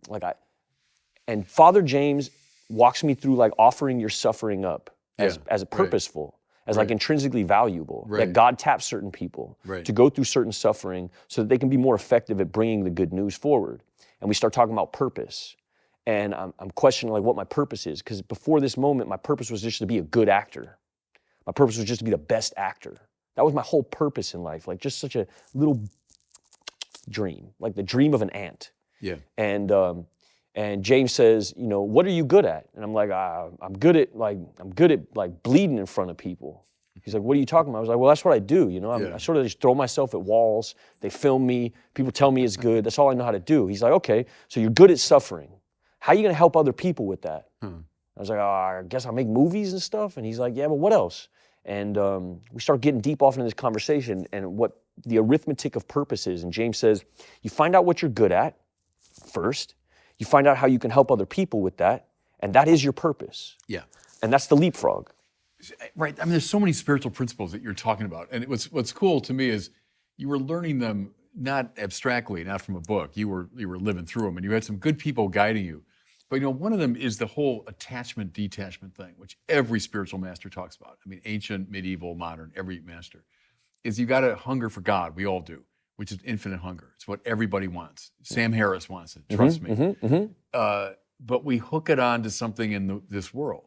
Speaker 2: and Father James walks me through like offering your suffering up as a purposeful. As like intrinsically valuable, that God taps certain people to go through certain suffering so that they can be more effective at bringing the good news forward. And we start talking about purpose. And I'm questioning like what my purpose is, because before this moment, my purpose was just to be a good actor. My purpose was just to be the best actor. That was my whole purpose in life, like just such a little dream, like the dream of an ant. Yeah. And James says, you know, what are you good at? And I'm like, I'm good at bleeding in front of people. He's like, what are you talking about? I was like, well, that's what I do. You know, I sort of just throw myself at walls. They film me. People tell me it's good. That's all I know how to do. He's like, okay, so you're good at suffering. How are you going to help other people with that? I was like, I guess I'll make movies and stuff. And he's like, yeah, but what else? And we start getting deep off into this conversation and what the arithmetic of purpose is. And James says, you find out what you're good at first. You find out how you can help other people with that, and that is your purpose. Yeah. And that's the leapfrog.
Speaker 1: Right. I mean, there's so many spiritual principles that you're talking about. And what's cool to me is you were learning them not abstractly, not from a book. You were living through them, and you had some good people guiding you. But, you know, one of them is the whole attachment, detachment thing, which every spiritual master talks about. I mean, ancient, medieval, modern, every master, is you got to hunger for God. We all do. Which is infinite hunger. It's what everybody wants. Sam Harris wants it, trust me. But we hook it on to something in this world.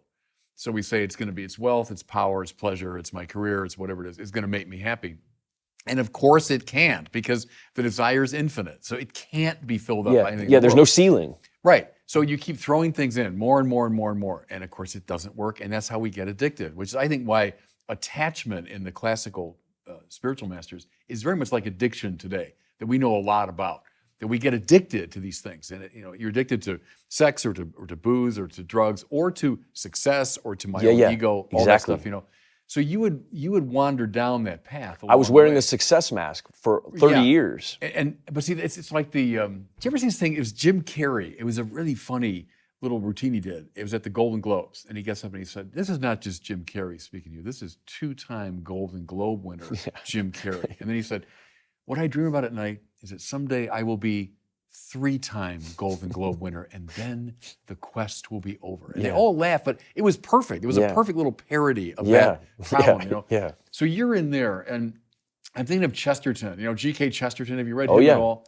Speaker 1: So we say it's wealth, it's power, it's pleasure, it's my career, it's whatever it is. It's going to make me happy. And of course it can't, because the desire is infinite. So it can't be filled up by anything.
Speaker 2: Yeah, there's no ceiling.
Speaker 1: Right. So you keep throwing things in, more and more and more and more. And of course it doesn't work. And that's how we get addicted, which is, I think, why attachment in the classical spiritual masters is very much like addiction today, that we know a lot about, that we get addicted to these things. And you know, you're addicted to sex or to booze or to drugs or to success or to my own ego, all that stuff, you know. So you would wander down that path.
Speaker 2: I was wearing a success mask for 30 years.
Speaker 1: But see, it's like the, did you ever see this thing? It was Jim Carrey. It was a really funny little routine he did. It was at the Golden Globes, and he gets up and he said, this is not just Jim Carrey speaking to you, this is 2-time Golden Globe winner, Jim Carrey. And then he said, what I dream about at night is that someday I will be 3-time Golden Globe winner, and then the quest will be over. And they all laugh, but it was perfect. It was a perfect little parody of that problem, you know? Yeah. So you're in there, and I'm thinking of Chesterton, you know, G.K. Chesterton. Have you read him at all?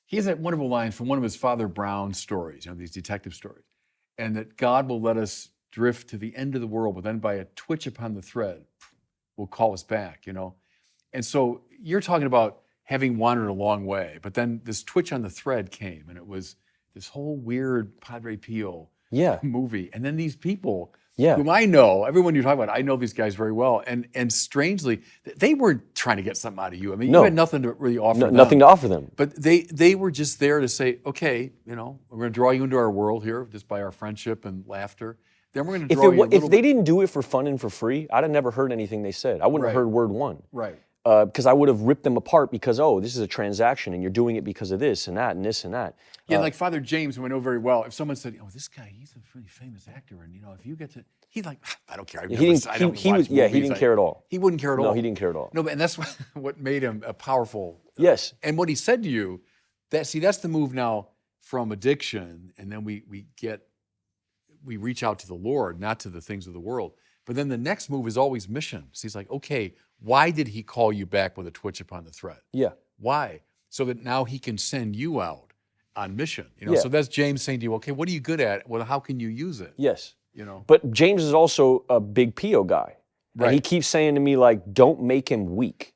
Speaker 1: He has that wonderful line from one of his Father Brown stories, you know, these detective stories. And that God will let us drift to the end of the world, but then by a twitch upon the thread will call us back, you know? And so you're talking about having wandered a long way, but then this twitch on the thread came, and it was this whole weird Padre Pio movie. And then these people whom I know, everyone you're talking about, I know these guys very well. And strangely, they weren't trying to get something out of you. I mean, you had nothing to really offer them.
Speaker 2: Nothing to offer them.
Speaker 1: But they were just there to say, okay, you know, we're going to draw you into our world here just by our friendship and laughter. Then we're going to draw you a little
Speaker 2: If they didn't do it for fun and for free, I'd have never heard anything they said. I wouldn't have heard word one.
Speaker 1: Right.
Speaker 2: Because I would have ripped them apart because, oh, this is a transaction and you're doing it because of this and that and this and that.
Speaker 1: Yeah, like Father James, who I know very well, if someone said, oh, this guy, he's a pretty famous actor, and, you know, if you get to, he's like, I don't care.
Speaker 2: He didn't care at all.
Speaker 1: He wouldn't care at all.
Speaker 2: No, he didn't care at all.
Speaker 1: No, and that's what made him a powerful.
Speaker 2: Yes.
Speaker 1: And what he said to you, that's the move now from addiction, and then we reach out to the Lord, not to the things of the world. But then the next move is always mission. So he's like, okay, why did he call you back with a twitch upon the thread?
Speaker 2: Yeah.
Speaker 1: Why? So that now he can send you out on mission. You know, so that's James saying to you, okay, what are you good at? Well, how can you use it?
Speaker 2: Yes.
Speaker 1: You know.
Speaker 2: But James is also a big Pio guy. Right. And he keeps saying to me, like, don't make him weak.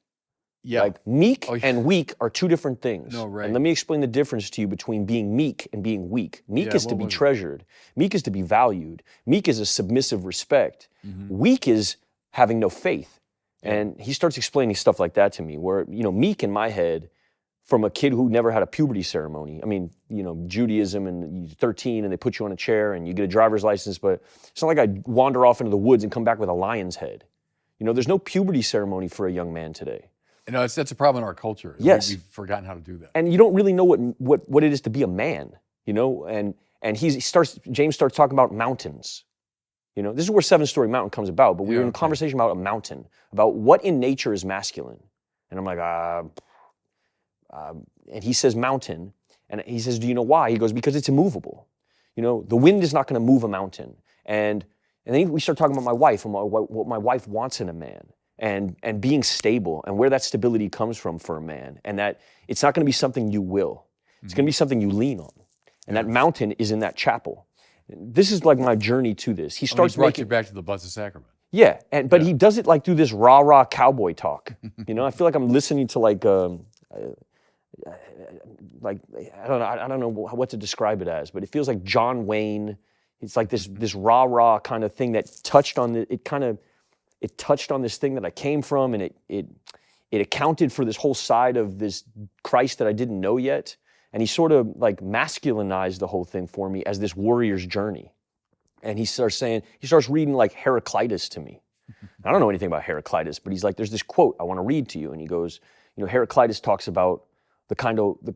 Speaker 1: Yeah.
Speaker 2: Like meek and weak are two different things.
Speaker 1: No, right.
Speaker 2: And let me explain the difference to you between being meek and being weak. Meek is to be treasured. Meek is to be valued. Meek is a submissive respect. Mm-hmm. Weak is having no faith. And he starts explaining stuff like that to me where, you know, meek in my head from a kid who never had a puberty ceremony. I mean, you know, Judaism and you're 13 and they put you on a chair and you get a driver's license, but it's not like I wander off into the woods and come back with a lion's head. You know, there's no puberty ceremony for a young man today.
Speaker 1: You know, that's a problem in our culture.
Speaker 2: Yes.
Speaker 1: We've forgotten how to do that.
Speaker 2: And you don't really know what it is to be a man, you know? And James starts talking about mountains. You know, this is where Seven Story Mountain comes about, but we were in a conversation about a mountain, about what in nature is masculine. And I'm like, and he says mountain, and he says, do you know why? He goes, because it's immovable. You know, the wind is not going to move a mountain. And then we start talking about my wife and what my wife wants in a man. And being stable and where that stability comes from for a man, and that it's not going to be something you will. It's going to be something you lean on. And that mountain is in that chapel. This is like my journey to this. He starts
Speaker 1: brought you back to the Blessed Sacrament.
Speaker 2: Yeah, but he does it like through this rah-rah cowboy talk. You know, I feel like I'm listening to like I don't know what to describe it as, but it feels like John Wayne. It's like this rah-rah kind of thing that touched on it touched on this thing that I came from, and it accounted for this whole side of this Christ that I didn't know yet. And he sort of like masculinized the whole thing for me as this warrior's journey. And he starts reading like Heraclitus to me. I don't know anything about Heraclitus, but he's like, there's this quote I want to read to you. And he goes, you know, Heraclitus talks about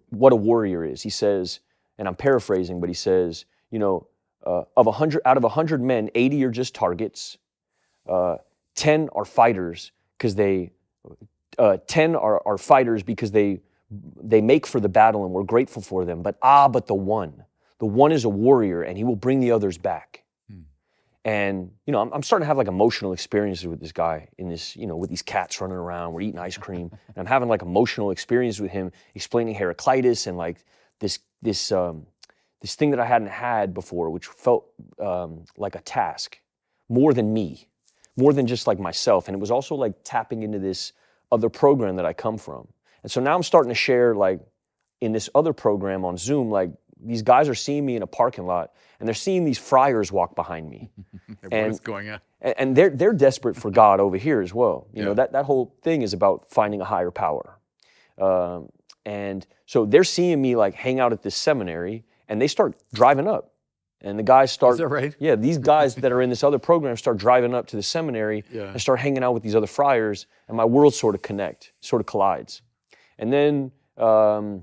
Speaker 2: what a warrior is. He says, and I'm paraphrasing, but he says, you know, out of 100 men, 80 are just targets. 10 are fighters because 10 are fighters because they make for the battle and we're grateful for them. But the one is a warrior and he will bring the others back. And, you know, I'm starting to have like emotional experiences with this guy in this, you know, with these cats running around, we're eating ice cream. And I'm having like emotional experiences with him explaining Heraclitus and like this thing that I hadn't had before, which felt like a task, more than me, more than just like myself. And it was also like tapping into this other program that I come from. And so now I'm starting to share like in this other program on Zoom, like these guys are seeing me in a parking lot and they're seeing these friars walk behind me.
Speaker 1: What's going on?
Speaker 2: And they're desperate for God over here as well. You know, that whole thing is about finding a higher power. And so they're seeing me like hang out at this seminary and they start driving up. And the guys start,
Speaker 1: is that right?
Speaker 2: Yeah, these guys that are in this other program start driving up to the seminary and start hanging out with these other friars, and my world sort of collides. And then, oh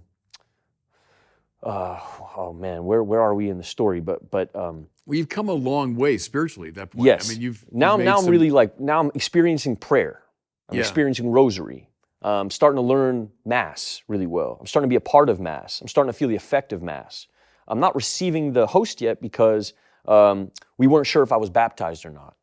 Speaker 2: man, where are we in the story? But
Speaker 1: well, you've come a long way spiritually at that point.
Speaker 2: Yes.
Speaker 1: I mean,
Speaker 2: now I'm experiencing prayer. I'm experiencing rosary. I'm starting to learn Mass really well. I'm starting to be a part of Mass. I'm starting to feel the effect of Mass. I'm not receiving the host yet because we weren't sure if I was baptized or not.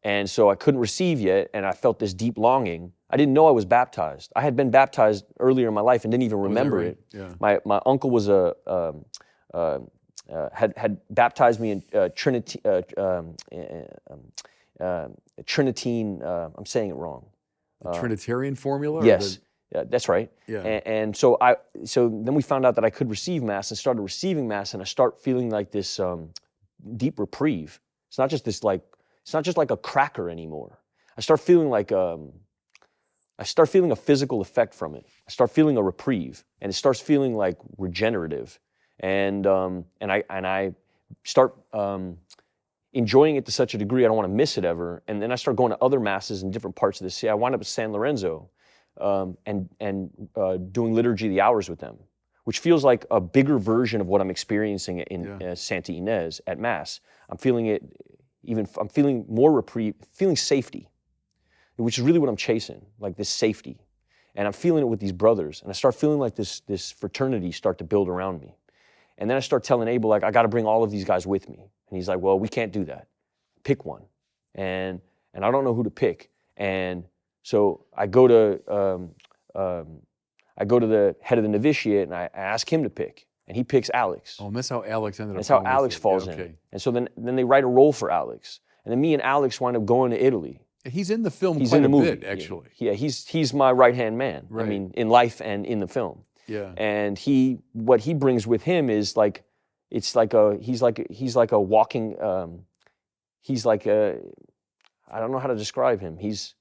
Speaker 2: And so I couldn't receive yet, and I felt this deep longing. I didn't know I was baptized. I had been baptized earlier in my life and didn't even remember it.
Speaker 1: Yeah.
Speaker 2: My uncle was had baptized me in Trinitine. I'm saying it wrong.
Speaker 1: The Trinitarian formula?
Speaker 2: Yes, that's right.
Speaker 1: Yeah.
Speaker 2: And so then we found out that I could receive Mass, and started receiving Mass, and I start feeling like this deep reprieve. It's not just this it's not just like a cracker anymore. I start feeling a physical effect from it. I start feeling a reprieve, and it starts feeling like regenerative, and I start enjoying it to such a degree I don't want to miss it ever. And then I start going to other masses in different parts of the city. I wound up at San Lorenzo, and doing Liturgy of the Hours with them, which feels like a bigger version of what I'm experiencing in Santa Ynez at Mass. I'm feeling more reprieve, feeling safety, which is really what I'm chasing, like this safety. And I'm feeling it with these brothers, and I start feeling like this fraternity start to build around me. And then I start telling Abel, like, I got to bring all of these guys with me. And he's like, well, we can't do that. Pick one. And I don't know who to pick. And so I go to the head of the novitiate, and I ask him to pick. And he picks Alex.
Speaker 1: Oh, and that's how Alex ended up.
Speaker 2: That's how Alex falls in. And so then they write a role for Alex. And then me and Alex wind up going to Italy.
Speaker 1: He's in the film
Speaker 2: He's
Speaker 1: quite
Speaker 2: in the
Speaker 1: a
Speaker 2: movie.
Speaker 1: bit, actually.
Speaker 2: Yeah, he's my right-hand man.
Speaker 1: Right.
Speaker 2: I mean, in life and in the film.
Speaker 1: Yeah.
Speaker 2: And what he brings with him is like, he's like a walking, I don't know how to describe him. He's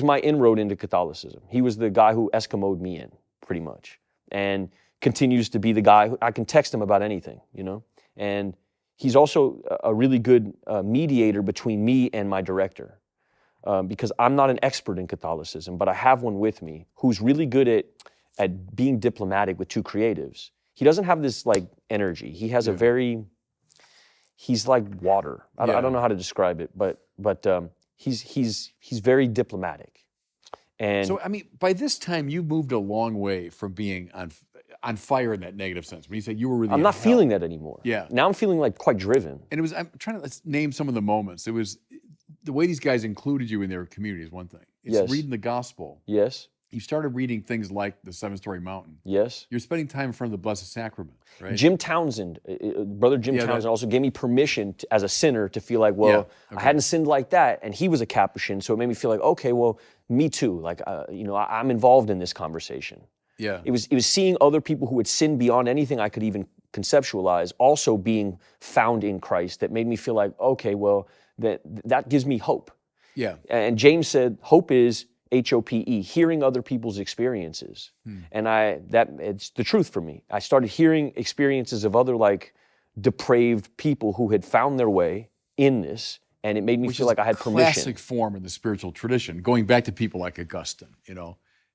Speaker 2: my inroad into Catholicism. He was the guy who Eskimo'd me in, pretty much, and continues to be the guy who I can text him about anything, you know? And he's also a really good mediator between me and my director, because I'm not an expert in Catholicism, but I have one with me who's really good at being diplomatic with two creatives. He doesn't have this like energy. He has he's like water. I don't know how to describe it, but he's very diplomatic. And
Speaker 1: so, I mean, by this time, you moved a long way from being on fire in that negative sense. When you say you were really
Speaker 2: I'm not feeling that anymore.
Speaker 1: Yeah.
Speaker 2: Now I'm feeling like quite driven.
Speaker 1: And I'm trying to name some of the moments. It was the way these guys included you in their community is one thing. It's reading the gospel.
Speaker 2: Yes.
Speaker 1: You started reading things like the 7-Story Mountain.
Speaker 2: Yes.
Speaker 1: You're spending time in front of the Blessed Sacrament, right?
Speaker 2: Jim Townsend, Brother Jim Townsend also gave me permission as a sinner to feel like, well, I hadn't sinned like that, and he was a Capuchin, so it made me feel like, okay, well, me too. Like, I'm involved in this conversation.
Speaker 1: Yeah.
Speaker 2: It was seeing other people who had sinned beyond anything I could even conceptualize, also being found in Christ, that made me feel like, okay, well, that gives me hope.
Speaker 1: Yeah.
Speaker 2: And James said, hope is HOPE, hearing other people's experiences. And it's the truth for me. I started hearing experiences of other like depraved people who had found their way in this, and it made me feel like I had permission.
Speaker 1: Classic form in the spiritual tradition, going back to people like Augustine,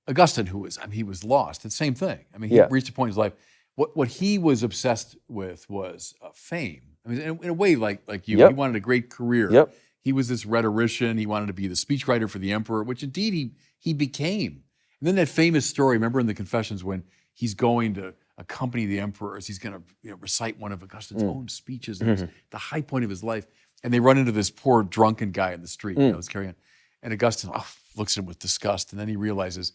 Speaker 1: Augustine, he was lost. It's the same thing. I mean, he reached a point in his life. What he was obsessed with was fame. I mean, in a way, like you, he wanted a great career.
Speaker 2: Yep.
Speaker 1: He was this rhetorician. He wanted to be the speechwriter for the emperor, which indeed he became. And then that famous story, remember in the Confessions when he's going to accompany the emperor as he's going to recite one of Augustine's own speeches, and it's the high point of his life. And they run into this poor drunken guy in the street, is carrying on. And Augustine looks at him with disgust, and then he realizes,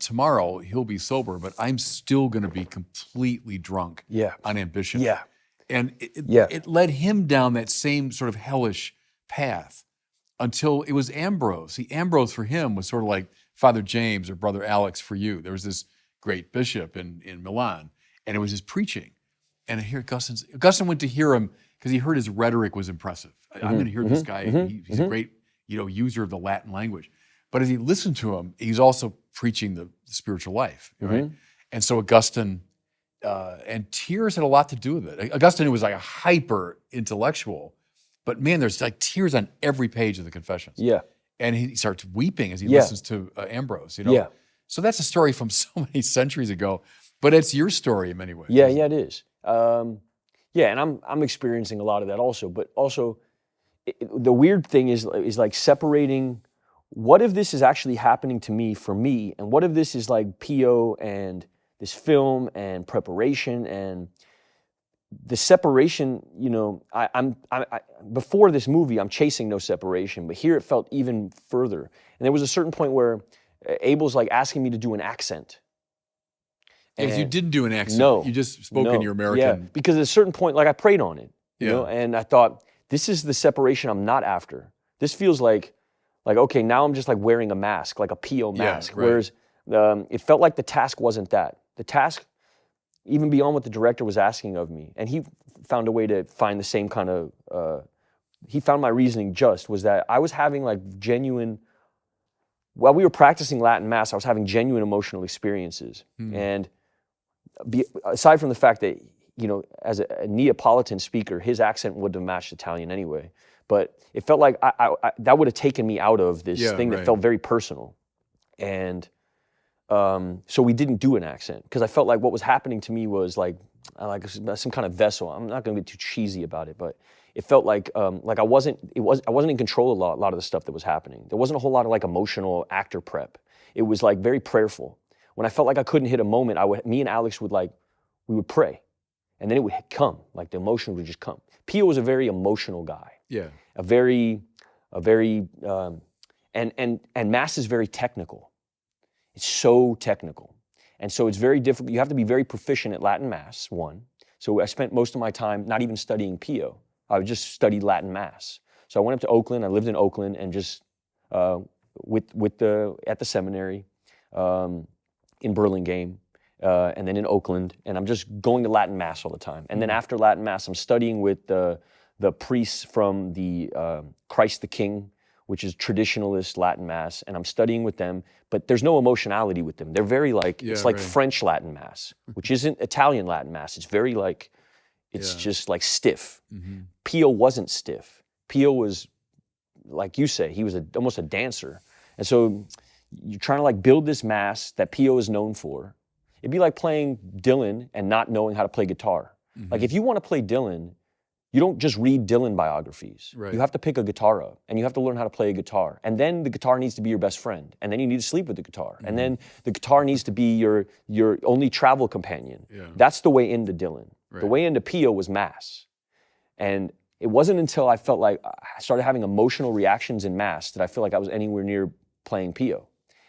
Speaker 1: tomorrow he'll be sober, but I'm still going to be completely drunk on ambition.
Speaker 2: Yeah.
Speaker 1: And it led him down that same sort of hellish path until it was Ambrose. See, Ambrose for him was sort of like Father James or Brother Alex for you. There was this great bishop in Milan, and it was his preaching. And here Augustine went to hear him because he heard his rhetoric was impressive. I'm going to hear this guy. He's a great user of the Latin language. But as he listened to him, he's also preaching the spiritual life, right? And so Augustine, and tears had a lot to do with it. Augustine was like a hyper intellectual, but man, there's like tears on every page of the Confessions. Yeah. And he starts weeping as he listens to Ambrose, Yeah. So that's a story from so many centuries ago, but it's your story in many ways.
Speaker 2: Yeah, it is. And I'm experiencing a lot of that also, but also the weird thing is like separating what if this is actually happening to me for me, and what if this is like Pio and this film and preparation and the separation. I'm before this movie, I'm chasing no separation, but here it felt even further. And there was a certain point where Abel's like asking me to do an accent,
Speaker 1: Because you didn't do an accent.
Speaker 2: No.
Speaker 1: You just spoke in your American.
Speaker 2: Yeah, because at a certain point, like I prayed on it, you
Speaker 1: Yeah.
Speaker 2: know, and I thought, this is the separation I'm not after. This feels like okay, now I'm just like wearing a mask, like a Pio mask.
Speaker 1: right.
Speaker 2: Whereas it felt like the task wasn't that. The task, even beyond what the director was asking of me, and he found a way to find the same kind of, he found my reasoning just, was that I was having like genuine, while we were practicing Latin Mass, I was having genuine emotional experiences. And aside from the fact that, you know, as a Neapolitan speaker, his accent wouldn't have matched Italian anyway. But it felt like that would have taken me out of this thing that felt very personal. And so we didn't do an accent, because I felt like what was happening to me was like some kind of vessel. I'm not going to be too cheesy about it, but it felt like I wasn't in control of a lot of the stuff that was happening. There wasn't a whole lot of like emotional actor prep. It was like very prayerful. When I felt like I couldn't hit a moment, me and Alex would we would pray, and then it would come, like the emotion would just come. Pio was a very emotional guy.
Speaker 1: Yeah.
Speaker 2: And Mass is very technical. It's so technical. And so it's very difficult. You have to be very proficient at Latin Mass, one. So I spent most of my time not even studying Pio. I would just study Latin Mass. So I went up to Oakland. I lived in Oakland, and just at the seminary in Burlingame, and then in Oakland, and I'm just going to Latin Mass all the time. And then after Latin Mass, I'm studying with the priests from the Christ the King, which is traditionalist Latin Mass, and I'm studying with them, but there's no emotionality with them. They're very like, it's like French Latin Mass, which isn't Italian Latin Mass. It's very like, it's just like stiff. Pio wasn't stiff. Pio was, like you say, he was almost a dancer. And so you're trying to like build this Mass that Pio is known for. It'd be like playing Dylan and not knowing how to play guitar. Like if you want to play Dylan, you don't just read Dylan biographies.
Speaker 1: Right.
Speaker 2: You have to pick a guitar up, and you have to learn how to play a guitar. And then the guitar needs to be your best friend. And then you need to sleep with the guitar. And then the guitar needs to be your only travel companion.
Speaker 1: Yeah.
Speaker 2: That's the way into Dylan.
Speaker 1: Right.
Speaker 2: The way into Pio was Mass. And it wasn't until I felt like I started having emotional reactions in Mass that I feel like I was anywhere near playing Pio.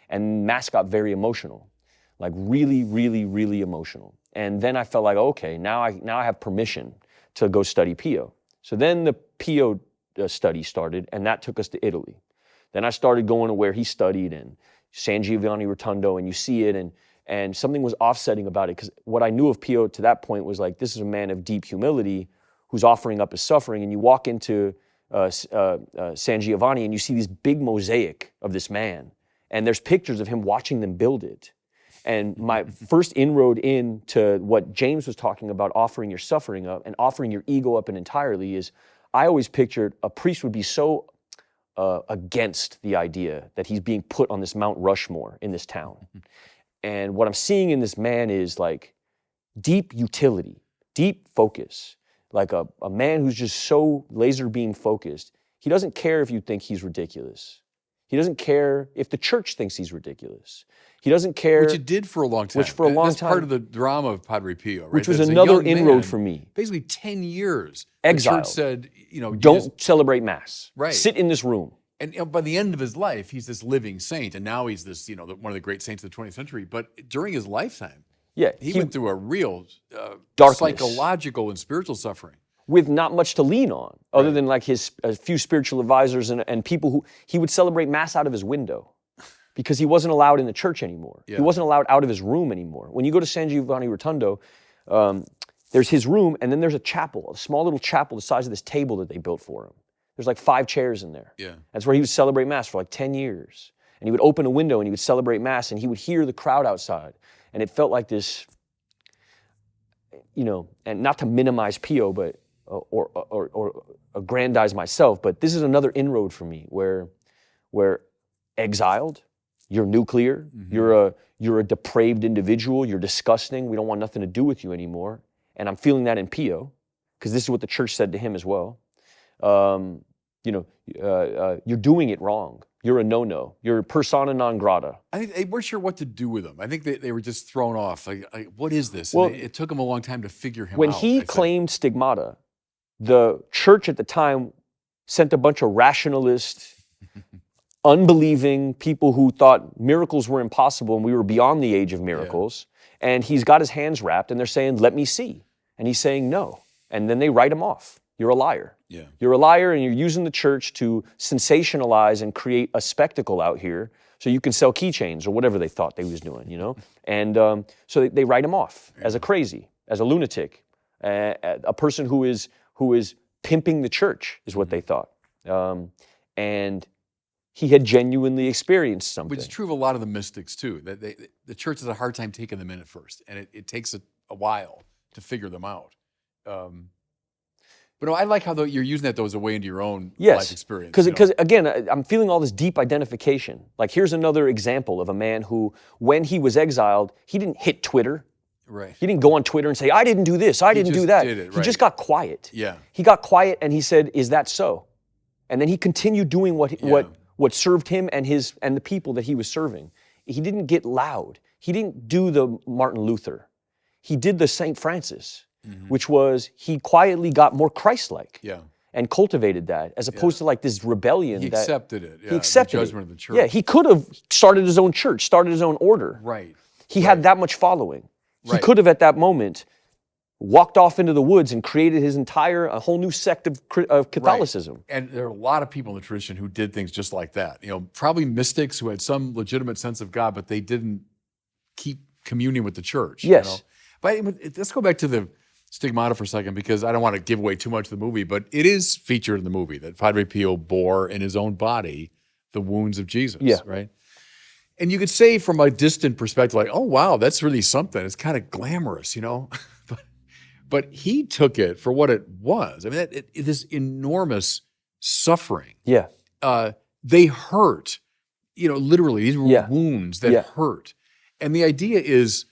Speaker 2: And Mass got very emotional, like really, really, really emotional. And then I felt like, okay, now I have permission to go study Pio. So then the Pio study started, and that took us to Italy. Then I started going to where he studied, and San Giovanni Rotondo, and you see it, and something was offsetting about it, because what I knew of Pio to that point was like, this is a man of deep humility who's offering up his suffering. And you walk into San Giovanni, and you see this big mosaic of this man, and there's pictures of him watching them build it. And my first inroad into what James was talking about, offering your suffering up and offering your ego up and entirely, is I always pictured a priest would be so against the idea that he's being put on this Mount Rushmore in this town. And what I'm seeing in this man is like deep utility, deep focus, like a man who's just so laser beam focused. He doesn't care if you think he's ridiculous. He doesn't care if the church thinks he's ridiculous. He doesn't care.
Speaker 1: Which it did for a long time.
Speaker 2: Which for a long
Speaker 1: That's
Speaker 2: time.
Speaker 1: part of the drama of Padre Pio, right?
Speaker 2: Which was
Speaker 1: As a
Speaker 2: another
Speaker 1: young
Speaker 2: inroad
Speaker 1: man,
Speaker 2: for me.
Speaker 1: Basically 10 years.
Speaker 2: Exiled.
Speaker 1: The church said, you know,
Speaker 2: Don't celebrate Mass.
Speaker 1: Right.
Speaker 2: Sit in this room.
Speaker 1: And by the end of his life, he's this living saint, and now he's this, you know, one of the great saints of the 20th century. But during his lifetime, he went through a real
Speaker 2: Darkness.
Speaker 1: psychological and spiritual suffering.
Speaker 2: With not much to lean on, other than like a few spiritual advisors and people who he would celebrate Mass out of his window, because he wasn't allowed in the church anymore.
Speaker 1: Yeah.
Speaker 2: He wasn't allowed out of his room anymore. When you go to San Giovanni Rotondo, there's his room, and then there's a chapel, a small little chapel the size of this table that they built for him. There's like 5 chairs in there.
Speaker 1: Yeah.
Speaker 2: That's where he would celebrate Mass for like 10 years. And he would open a window and he would celebrate Mass, and he would hear the crowd outside. And it felt like this, you know, and not to minimize Pio, but or aggrandize myself, but this is another inroad for me where exiled, you're nuclear, you're a depraved individual, you're disgusting, we don't want nothing to do with you anymore. And I'm feeling that in Pio, because this is what the church said to him as well. You're doing it wrong. You're a no-no. You're persona non grata.
Speaker 1: I think they weren't sure what to do with him. I think they were just thrown off. Like, what is this?
Speaker 2: Well,
Speaker 1: and it took him a long time to figure him out.
Speaker 2: When he claimed stigmata, the church at the time sent a bunch of rationalist, unbelieving people who thought miracles were impossible and we were beyond the age of miracles. And he's got his hands wrapped, and they're saying, "Let me see." And he's saying, "No." And then they write him off. "You're a liar.
Speaker 1: Yeah.
Speaker 2: You're a liar, and you're using the church to sensationalize and create a spectacle out here so you can sell keychains," or whatever they thought they was doing, you know? And so they write him off as a crazy, as a lunatic, a person who is pimping the church, is what they thought. And he had genuinely experienced something.
Speaker 1: Which is true of a lot of the mystics too. That the church has a hard time taking them in at first, and it takes a while to figure them out. But no, I like how you're using that though as a way into your own life experience.
Speaker 2: Because again, I'm feeling all this deep identification. Like here's another example of a man who, when he was exiled, he didn't hit Twitter.
Speaker 1: Right.
Speaker 2: He didn't go on Twitter and say, "I didn't do this, I didn't do that." He just got quiet.
Speaker 1: Yeah.
Speaker 2: He got quiet and he said, "Is that so?" And then he continued doing what served him and the people that he was serving. He didn't get loud. He didn't do the Martin Luther. He did the St. Francis, which was he quietly got more Christ-like.
Speaker 1: Yeah.
Speaker 2: And cultivated that, as opposed to like this rebellion.
Speaker 1: He accepted it. Yeah,
Speaker 2: he accepted
Speaker 1: the judgment of the church.
Speaker 2: Yeah, he could have started his own church, started his own order.
Speaker 1: Right.
Speaker 2: He had that much following. He
Speaker 1: Right.
Speaker 2: could have at that moment walked off into the woods and created a whole new sect of Catholicism.
Speaker 1: Right. And there are a lot of people in the tradition who did things just like that. You know, probably mystics who had some legitimate sense of God, but they didn't keep communion with the church.
Speaker 2: Yes.
Speaker 1: You know? But let's go back to the stigmata for a second, because I don't want to give away too much of the movie, but it is featured in the movie that Padre Pio bore in his own body the wounds of Jesus, right? And you could say from a distant perspective, like, oh, wow, that's really something. It's kind of glamorous, you know? But he took it for what it was. I mean, this enormous suffering.
Speaker 2: Yeah.
Speaker 1: They hurt, you know, literally. These were wounds that hurt. And the idea is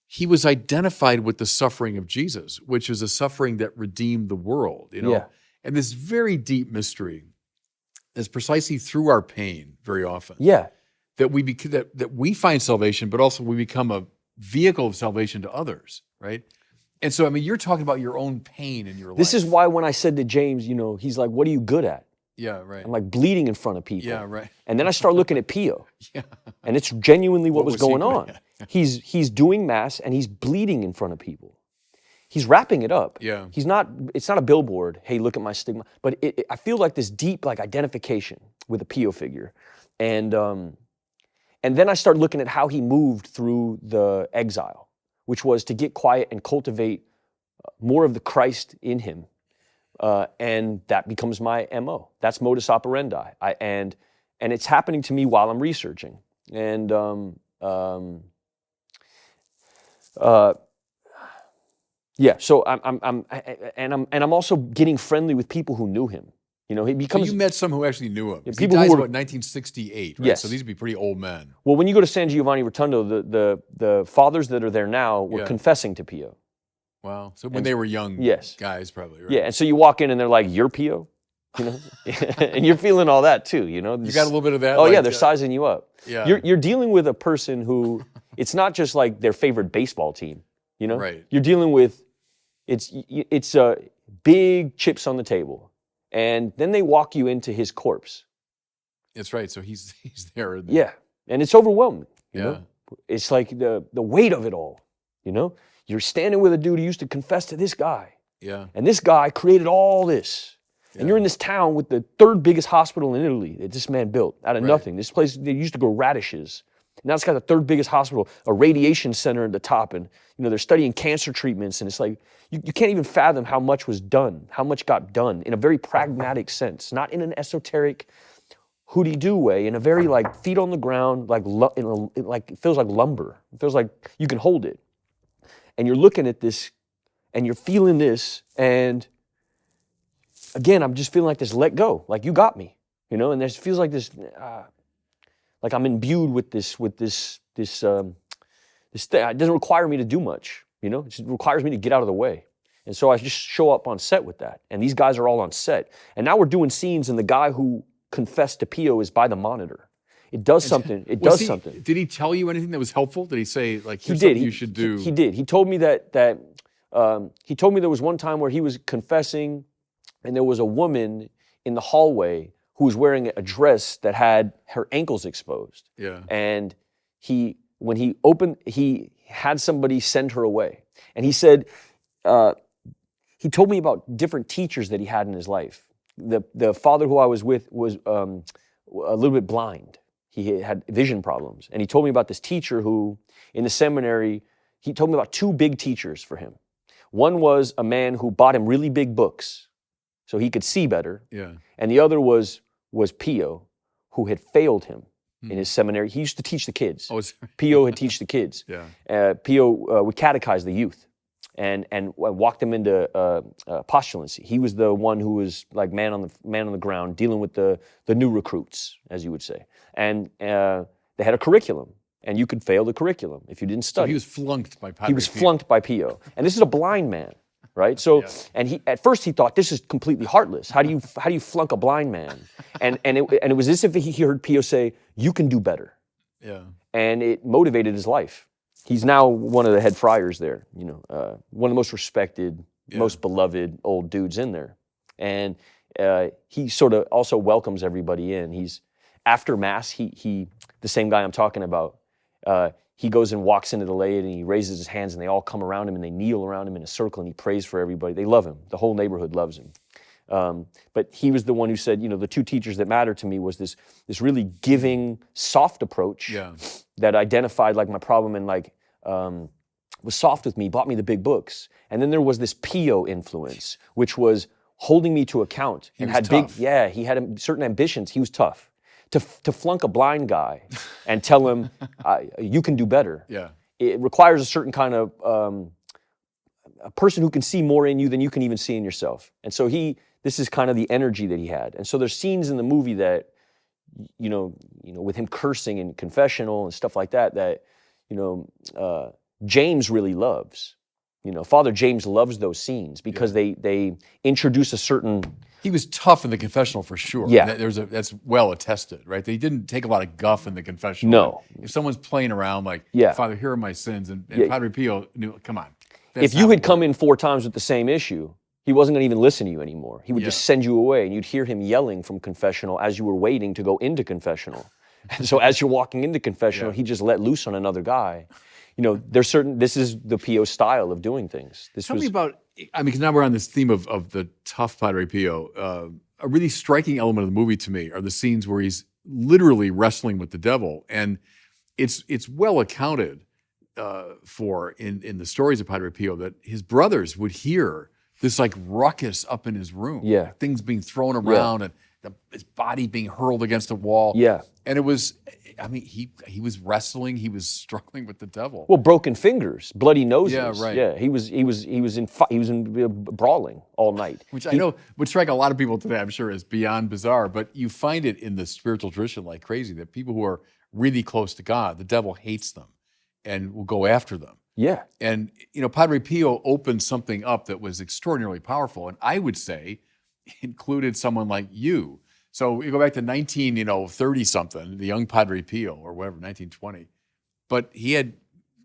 Speaker 1: he was identified with the suffering of Jesus, which is a suffering that redeemed the world, you know? And this very deep mystery is precisely through our pain very often. That we find salvation, but also we become a vehicle of salvation to others, right? And so, I mean, you're talking about your own pain in your life.
Speaker 2: This is why when I said to James, you know, he's like, "What are you good at?"
Speaker 1: Yeah, right.
Speaker 2: I'm like bleeding in front of people.
Speaker 1: Yeah, right.
Speaker 2: And then I start looking at Pio. And it's genuinely what was going on. He's doing mass and he's bleeding in front of people. He's wrapping it up.
Speaker 1: Yeah.
Speaker 2: It's not a billboard, "Hey, look at my stigma." But I feel like this deep like identification with a Pio figure. And then I start looking at how he moved through the exile, which was to get quiet and cultivate more of the Christ in him. And that becomes my MO. That's modus operandi. And it's happening to me while I'm researching. And so I'm also getting friendly with people who knew him. You know, he becomes.
Speaker 1: So you met some who actually knew him.
Speaker 2: People
Speaker 1: he dies
Speaker 2: who were
Speaker 1: about 1968, right?
Speaker 2: Yes.
Speaker 1: So these would be pretty old men.
Speaker 2: Well, when you go to San Giovanni Rotondo, the fathers that are there now were confessing to Pio.
Speaker 1: Wow. So when they were young guys, probably, right?
Speaker 2: Yeah, and so you walk in and they're like, "You're Pio?" You know? And you're feeling all that too, you know?
Speaker 1: You got a little bit of that?
Speaker 2: Oh, yeah, they're sizing you up.
Speaker 1: Yeah.
Speaker 2: You're dealing with a person who, it's not just like their favorite baseball team, you know?
Speaker 1: Right.
Speaker 2: You're dealing with, it's big chips on the table. And then they walk you into his corpse.
Speaker 1: That's right. So he's there.
Speaker 2: Yeah. And it's overwhelming. You know? It's like the weight of it all. You know? You're standing with a dude who used to confess to this guy.
Speaker 1: Yeah.
Speaker 2: And this guy created all this. And you're in this town with the third biggest hospital in Italy that this man built out of nothing. This place, they used to grow radishes. Now it's got the third biggest hospital, a radiation center at the top. And, you know, they're studying cancer treatments. And it's like, you can't even fathom how much was done, how much got done in a very pragmatic sense, not in an esoteric hooty-doo way, in a very like feet on the ground, like it feels like lumber. It feels like you can hold it. And you're looking at this and you're feeling this, and again, I'm just feeling like this let go, like you got me, you know, and it feels like this, like I'm imbued with this thing. It doesn't require me to do much, you know, it just requires me to get out of the way. And so I just show up on set with that. And these guys are all on set. And now we're doing scenes and the guy who confessed to Pio is by the monitor. It does something. It does something.
Speaker 1: Did he tell you anything that was helpful? Did he say, like, here's
Speaker 2: he did.
Speaker 1: something you should do?
Speaker 2: He did. He told me he told me there was one time where he was confessing and there was a woman in the hallway who was wearing a dress that had her ankles exposed.
Speaker 1: Yeah.
Speaker 2: And had somebody send her away. And he said, he told me about different teachers that he had in his life. The father who I was with was a little bit blind. He had vision problems. And he told me about this teacher who, in the seminary, he told me about two big teachers for him. One was a man who bought him really big books so he could see better.
Speaker 1: Yeah.
Speaker 2: And the other was Pio, who had failed him in his seminary. He used to teach the kids.
Speaker 1: Oh,
Speaker 2: Pio had teach the kids.
Speaker 1: Yeah.
Speaker 2: Pio would catechize the youth and walk them into postulancy. He was the one who was like man on the ground, dealing with the new recruits, as you would say. And they had a curriculum, and you could fail the curriculum if you didn't study.
Speaker 1: So he was flunked by Padre
Speaker 2: He was
Speaker 1: Pio.
Speaker 2: flunked by Pio. And this is a blind man, right? So, and he at first he thought this is completely heartless. How do you flunk a blind man? And it was as if he heard Pio say, "You can do better."
Speaker 1: Yeah.
Speaker 2: And it motivated his life. He's now one of the head friars there. One of the most respected, most beloved old dudes in there. And he sort of also welcomes everybody in. He's after Mass. He the same guy I'm talking about. He goes and walks into the laity and he raises his hands and they all come around him and they kneel around him in a circle and he prays for everybody. They love him. The whole neighborhood loves him. But he was the one who said, the two teachers that mattered to me was this really giving, soft approach that identified like my problem and like was soft with me, bought me the big books. And then there was this Pio influence, which was holding me to account.
Speaker 1: He
Speaker 2: and
Speaker 1: was
Speaker 2: had
Speaker 1: tough.
Speaker 2: he had certain ambitions. He was tough. To flunk a blind guy and tell him, you can do better.
Speaker 1: Yeah.
Speaker 2: It requires a certain kind of a person who can see more in you than you can even see in yourself. And so this is kind of the energy that he had. And so there's scenes in the movie that, with him cursing in confessional and stuff like that, James really loves. Father James loves those scenes because they introduce a certain...
Speaker 1: He was tough in the confessional for sure.
Speaker 2: Yeah.
Speaker 1: That's well attested, right? He didn't take a lot of guff in the confessional.
Speaker 2: No.
Speaker 1: If someone's playing around like, Father, here are my sins, and Padre Pio knew, come on.
Speaker 2: If you had come in 4 times with the same issue, he wasn't going to even listen to you anymore. He would just send you away, and you'd hear him yelling from confessional as you were waiting to go into confessional. And so as you're walking into confessional, he just let loose on another guy. This is the Pio style of doing things.
Speaker 1: Tell me about, because now we're on this theme of the tough Padre Pio. A really striking element of the movie to me are the scenes where he's literally wrestling with the devil. And it's well accounted for in the stories of Padre Pio that his brothers would hear this like ruckus up in his room.
Speaker 2: Yeah.
Speaker 1: Things being thrown around and his body being hurled against a wall.
Speaker 2: Yeah.
Speaker 1: And it was, he was wrestling, he was struggling with the devil.
Speaker 2: Well, broken fingers, bloody noses.
Speaker 1: Yeah, right.
Speaker 2: Yeah, he was in brawling all night.
Speaker 1: Which I know would strike a lot of people today, I'm sure, as beyond bizarre, but you find it in the spiritual tradition like crazy, that people who are really close to God, the devil hates them and will go after them.
Speaker 2: Yeah.
Speaker 1: And, Padre Pio opened something up that was extraordinarily powerful, and I would say included someone like you. So you go back to 30-something, the young Padre Pio, or whatever, 1920. But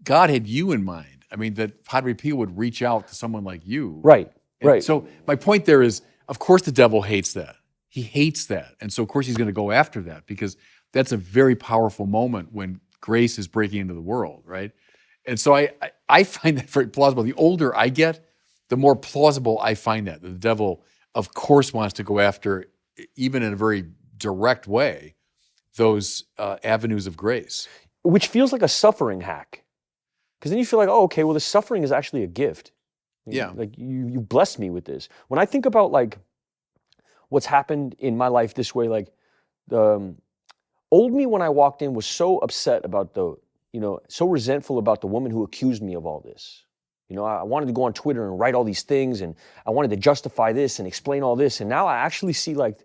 Speaker 1: God had you in mind. That Padre Pio would reach out to someone like you.
Speaker 2: Right, right.
Speaker 1: So my point there is, of course the devil hates that. He hates that. And so of course he's going to go after that, because that's a very powerful moment when grace is breaking into the world, right? And so I find that very plausible. The older I get, the more plausible I find that. The devil, of course, wants to go after, even in a very direct way, those avenues of grace.
Speaker 2: Which feels like a suffering hack. Because then you feel like, oh, okay, well, the suffering is actually a gift.
Speaker 1: Yeah.
Speaker 2: Like, you blessed me with this. When I think about, like, what's happened in my life this way, like, the old me when I walked in was so upset about so resentful about the woman who accused me of all this. I wanted to go on Twitter and write all these things, and I wanted to justify this and explain all this. And now I actually see, like,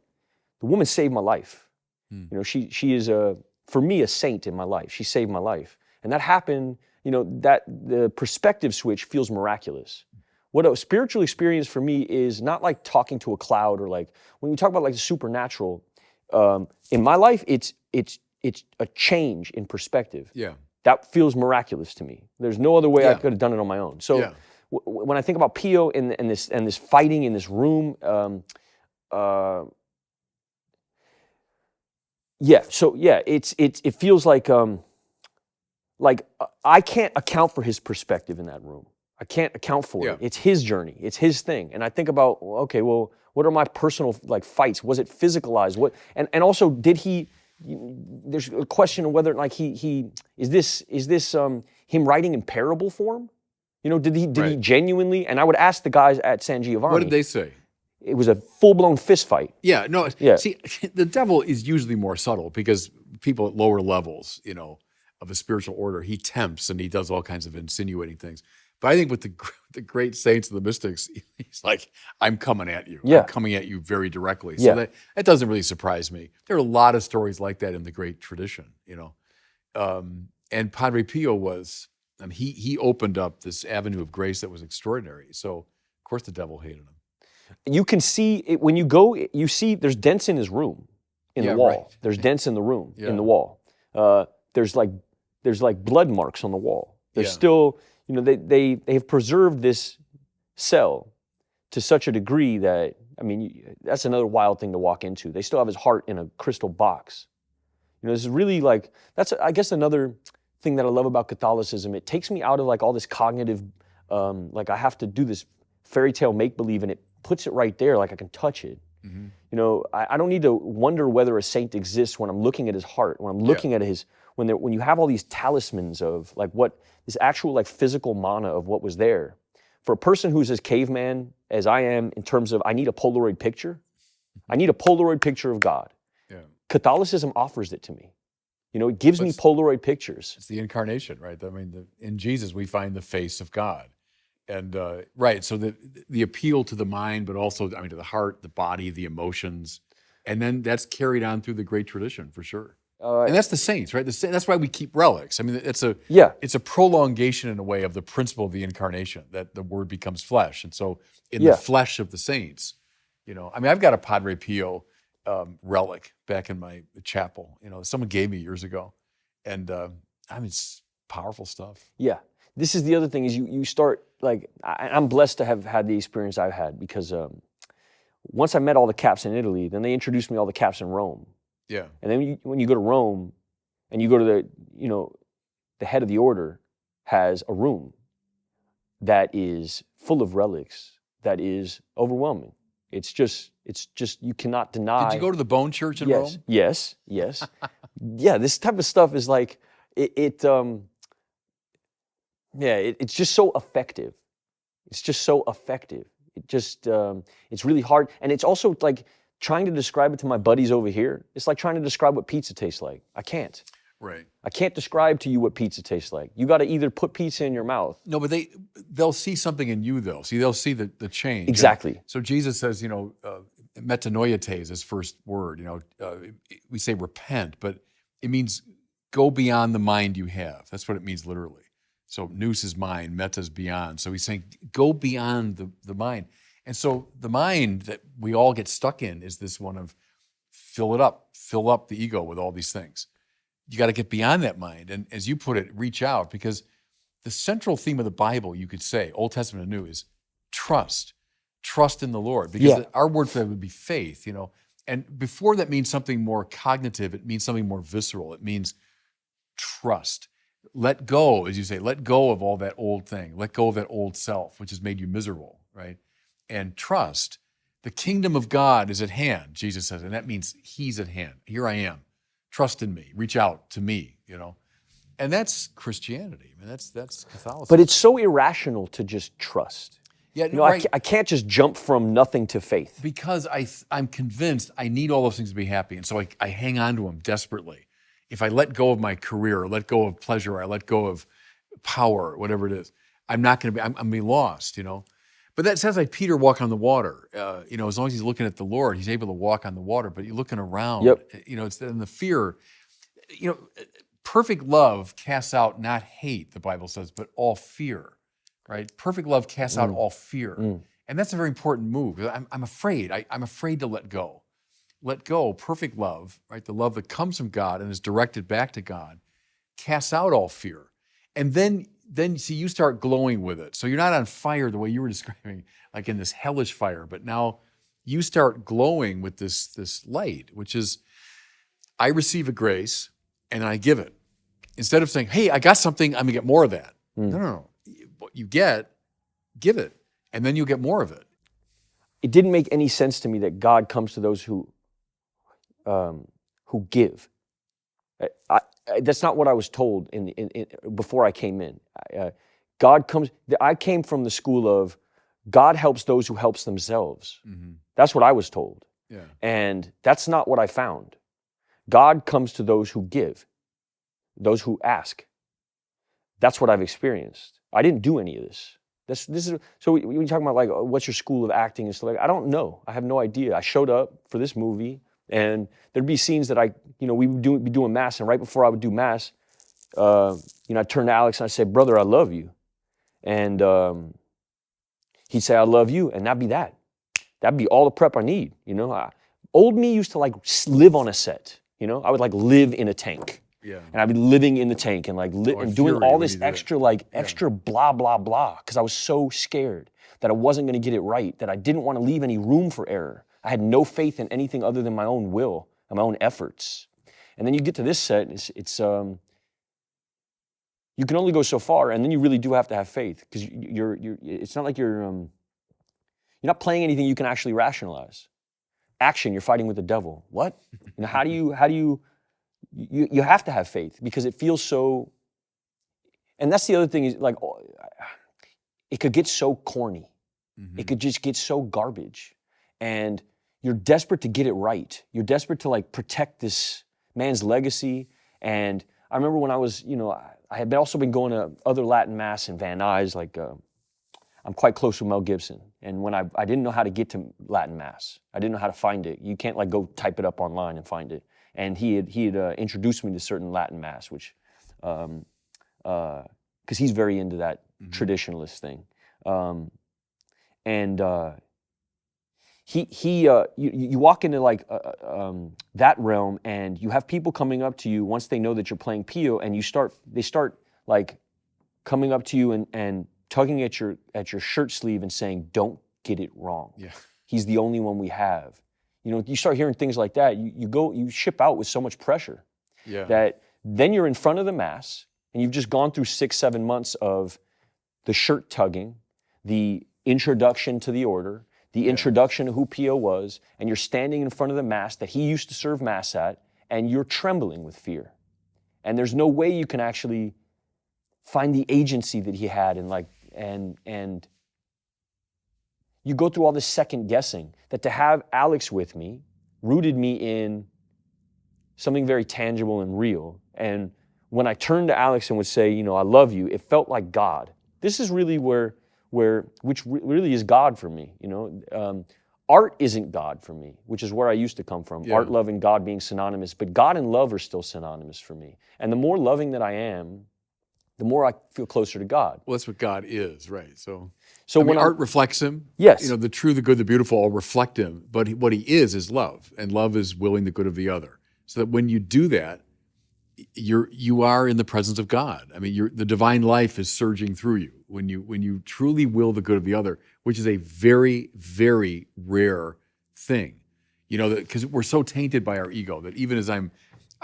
Speaker 2: the woman saved my life. She is, for me, a saint in my life. She saved my life. And that happened, that the perspective switch feels miraculous. What a spiritual experience for me is not like talking to a cloud, or like, when we talk about like the supernatural, in my life, it's a change in perspective.
Speaker 1: Yeah.
Speaker 2: That feels miraculous to me. There's no other way I could have done it on my own. So when I think about Pio and this fighting in this room, it feels like like, I can't account for his perspective in that room. I can't account for
Speaker 1: Yeah.
Speaker 2: it. It's his journey. It's his thing. And I think about, okay, well, what are my personal like fights? Was it physicalized? What and also did he? There's a question of whether like he is this him writing in parable form? You know, did he
Speaker 1: Right.
Speaker 2: genuinely? And I would ask the guys at San Giovanni.
Speaker 1: What did they say?
Speaker 2: It was a full-blown fist fight.
Speaker 1: Yeah, no.
Speaker 2: Yeah.
Speaker 1: See, the devil is usually more subtle because people at lower levels, you know, of a spiritual order, he tempts and he does all kinds of insinuating things. But I think with the great saints and the mystics, he's like, I'm coming at you.
Speaker 2: Yeah.
Speaker 1: I'm coming at you very directly.
Speaker 2: Yeah.
Speaker 1: So that doesn't really surprise me. There are a lot of stories like that in the great tradition, you know. And Padre Pio was, he opened up this avenue of grace that was extraordinary. So, of course, the devil hated him.
Speaker 2: You can see it when you go. You see there's dents in his room, in the wall.
Speaker 1: Right.
Speaker 2: There's dents in the room,
Speaker 1: Yeah.
Speaker 2: in the wall. There's like blood marks on the wall. There's
Speaker 1: Yeah.
Speaker 2: still, you know, they have preserved this cell to such a degree that, I mean, that's another wild thing to walk into. They still have his heart in a crystal box. You know, this is really like, that's, I guess, another thing that I love about Catholicism. It takes me out of like all this cognitive, like I have to do this fairy tale make-believe, and it puts it right there, like I can touch it.
Speaker 1: Mm-hmm.
Speaker 2: You know, I don't need to wonder whether a saint exists when I'm looking at his heart, when I'm looking at his, when you have all these talismans of like what, this actual like physical mana of what was there. For a person who's as caveman as I am in terms of I need a Polaroid picture, I need a Polaroid picture of God.
Speaker 1: Yeah.
Speaker 2: Catholicism offers it to me. You know, it gives me Polaroid pictures.
Speaker 1: It's the incarnation, right? I mean, in Jesus, we find the face of God. And right, so the appeal to the mind, but also, I mean, to the heart, the body, the emotions, and then that's carried on through the great tradition for sure. And that's the saints, right? That's why we keep relics. I mean, it's a prolongation in a way of the principle of the incarnation, that the Word becomes flesh, and so in the flesh of the saints, you know. I mean, I've got a Padre Pio relic back in my chapel. You know, someone gave me years ago, and I mean, it's powerful stuff.
Speaker 2: Yeah. This is the other thing is you start, like, I'm blessed to have had the experience I've had because once I met all the Caps in Italy, then they introduced me all the Caps in Rome.
Speaker 1: Yeah.
Speaker 2: And then when you go to Rome and you go to the, you know, the head of the order has a room that is full of relics, that is overwhelming. It's just, you cannot deny.
Speaker 1: Did you go to the Bone Church in Rome?
Speaker 2: Yes. Yeah, this type of stuff is like, it's just so effective. It's just so effective. It just, it's really hard. And it's also like trying to describe it to my buddies over here. It's like trying to describe what pizza tastes like. I can't.
Speaker 1: Right.
Speaker 2: I can't describe to you what pizza tastes like. You got to either put pizza in your mouth.
Speaker 1: No, but they'll see something in you, though. See, they'll see the change.
Speaker 2: Exactly.
Speaker 1: And so Jesus says, you know, metanoiate is his first word. You know, we say repent, but it means go beyond the mind you have. That's what it means literally. So nous is mind, meta is beyond. So he's saying go beyond the mind. And so the mind that we all get stuck in is this one of fill up the ego with all these things. You got to get beyond that mind. And as you put it, reach out, because the central theme of the Bible, you could say, Old Testament and New, is trust. Trust in the Lord. Because our word for that would be faith, you know. And before that means something more cognitive, it means something more visceral. It means trust. Let go, as you say, let go of all that old thing. Let go of that old self, which has made you miserable, right? And trust. The kingdom of God is at hand, Jesus says, and that means he's at hand. Here I am. Trust in me. Reach out to me, you know. And that's Christianity. I mean, that's Catholicism.
Speaker 2: But it's so irrational to just trust.
Speaker 1: Yeah,
Speaker 2: You know,
Speaker 1: right.
Speaker 2: I can't just jump from nothing to faith.
Speaker 1: Because I'm convinced I need all those things to be happy, and so I hang on to them desperately. If I let go of my career, or let go of pleasure, or I let go of power, whatever it is, I'm going to be lost, you know. But that sounds like Peter walking on the water. You know, as long as he's looking at the Lord, he's able to walk on the water. But you're looking around, you know, it's in the fear. You know, perfect love casts out not hate, the Bible says, but all fear, right? Perfect love casts out all fear. And that's a very important move. I'm afraid. I'm afraid to let go. Let go, perfect love, right? The love that comes from God and is directed back to God, casts out all fear. And then see, you start glowing with it. So you're not on fire the way you were describing, like in this hellish fire, but now you start glowing with this light, which is, I receive a grace and I give it. Instead of saying, hey, I got something, I'm gonna get more of that. No. What you get, give it, and then you'll get more of it.
Speaker 2: It didn't make any sense to me that God comes to those who give. That's not what I was told before I came in. God comes. I came from the school of God helps those who helps themselves. Mm-hmm. That's what I was told. Yeah. And that's not what I found. God comes to those who give, those who ask. That's what I've experienced. I didn't do any of this. This is so when you talk about like what's your school of acting and stuff like, I don't know. I have no idea. I showed up for this movie, and there'd be scenes that we would be doing mass, and right before I would do mass, I'd turn to Alex and I'd say, "Brother, I love you," and he'd say, "I love you," and that'd be that. That'd be all the prep I need. Old me used to like live on a set. I would like live in a tank. Yeah. And I'd be living in the tank and like and doing all this extra blah, blah, blah. Because I was so scared that I wasn't going to get it right, that I didn't want to leave any room for error. I had no faith in anything other than my own will and my own efforts. And then you get to this set, it's you can only go so far, and then you really do have to have faith, because it's not like you're not playing anything you can actually rationalize. Action, you're fighting with the devil. What? How do you have to have faith, because it feels so, and that's the other thing is like, it could get so corny. Mm-hmm. It could just get so garbage, and you're desperate to get it right. You're desperate to like protect this man's legacy. And I remember when I was, I had also been going to other Latin Mass in Van Nuys, like I'm quite close with Mel Gibson. And when I didn't know how to get to Latin Mass, I didn't know how to find it. You can't like go type it up online and find it. And he had introduced me to certain Latin Mass, which, because he's very into that traditionalist thing. You walk into like that realm, and you have people coming up to you once they know that you're playing Pio, and they start like coming up to you and tugging at your shirt sleeve and saying, "Don't get it wrong. Yeah. He's the only one we have." You start hearing things like that. You ship out with so much pressure that then you're in front of the Mass, and you've just gone through 6-7 months of the shirt tugging, the introduction to the order, the introduction to who Pio was, and you're standing in front of the Mass that he used to serve Mass at, and you're trembling with fear. And there's no way you can actually find the agency that he had, and you go through all this second guessing, that to have Alex with me rooted me in something very tangible and real. And when I turned to Alex and would say, "I love you," it felt like God. This is really which really is God for me. Art isn't God for me, which is where I used to come from. Yeah. Art, love, and God being synonymous, but God and love are still synonymous for me. And the more loving that I am, the more I feel closer to God.
Speaker 1: Well, that's what God is, right? So when art reflects Him,
Speaker 2: yes,
Speaker 1: the true, the good, the beautiful all reflect Him. But what He is love, and love is willing the good of the other. So that when you do that, you are in the presence of God. I mean, the divine life is surging through you when you truly will the good of the other, which is a very, very rare thing. Because we're so tainted by our ego that even as I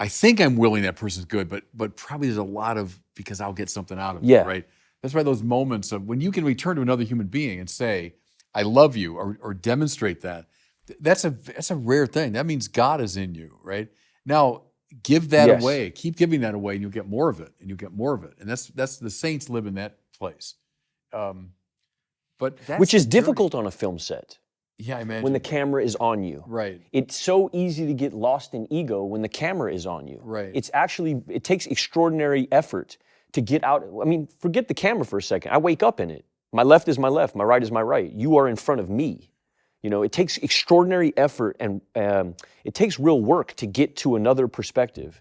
Speaker 1: think I'm willing that person's good, but probably there's a lot of, because I'll get something out of it, right? That's why those moments of when you can return to another human being and say, "I love you," or demonstrate that's a rare thing. That means God is in you, right? Now, give that away. Keep giving that away, and you'll get more of it, and you'll get more of it. And that's the saints live in that place. But
Speaker 2: which is difficult on a film set.
Speaker 1: Yeah, I imagine.
Speaker 2: When the camera is on you.
Speaker 1: Right.
Speaker 2: It's so easy to get lost in ego when the camera is on you.
Speaker 1: Right.
Speaker 2: It takes extraordinary effort to get out. I mean, forget the camera for a second. I wake up in it. My left is my left, my right is my right. You are in front of me. It takes extraordinary effort, and it takes real work to get to another perspective.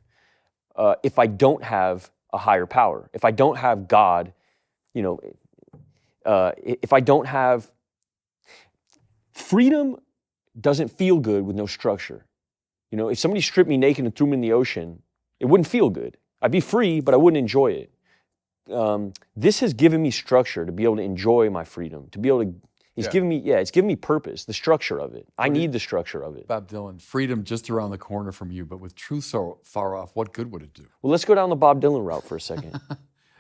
Speaker 2: If I don't have a higher power, if I don't have God, if I don't have freedom, doesn't feel good with no structure. If somebody stripped me naked and threw me in the ocean, it wouldn't feel good. I'd be free, but I wouldn't enjoy it. This has given me structure to be able to enjoy my freedom, to be able to He's giving me, it's giving me purpose, the structure of it. I need the structure of it.
Speaker 1: Bob Dylan, freedom just around the corner from you, but with truth so far off, what good would it do?
Speaker 2: Well, let's go down the Bob Dylan route for a second.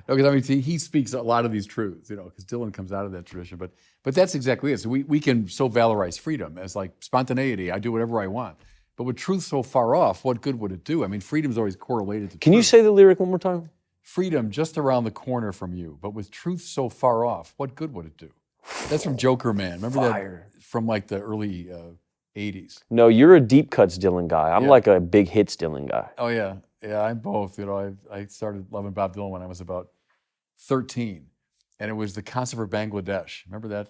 Speaker 1: No, because I mean, see, he speaks a lot of these truths, because Dylan comes out of that tradition. But that's exactly it. So we can so valorize freedom as like spontaneity. I do whatever I want. But with truth so far off, what good would it do? I mean, freedom's always correlated to
Speaker 2: Can you say the lyric one more time?
Speaker 1: Freedom just around the corner from you, but with truth so far off, what good would it do? That's from Joker Man. Remember that from like the early 80s?
Speaker 2: No, you're a deep cuts Dylan guy. I'm like a big hits Dylan guy.
Speaker 1: Oh yeah, I'm both. I started loving Bob Dylan when I was about 13, and it was the concert for Bangladesh. Remember that?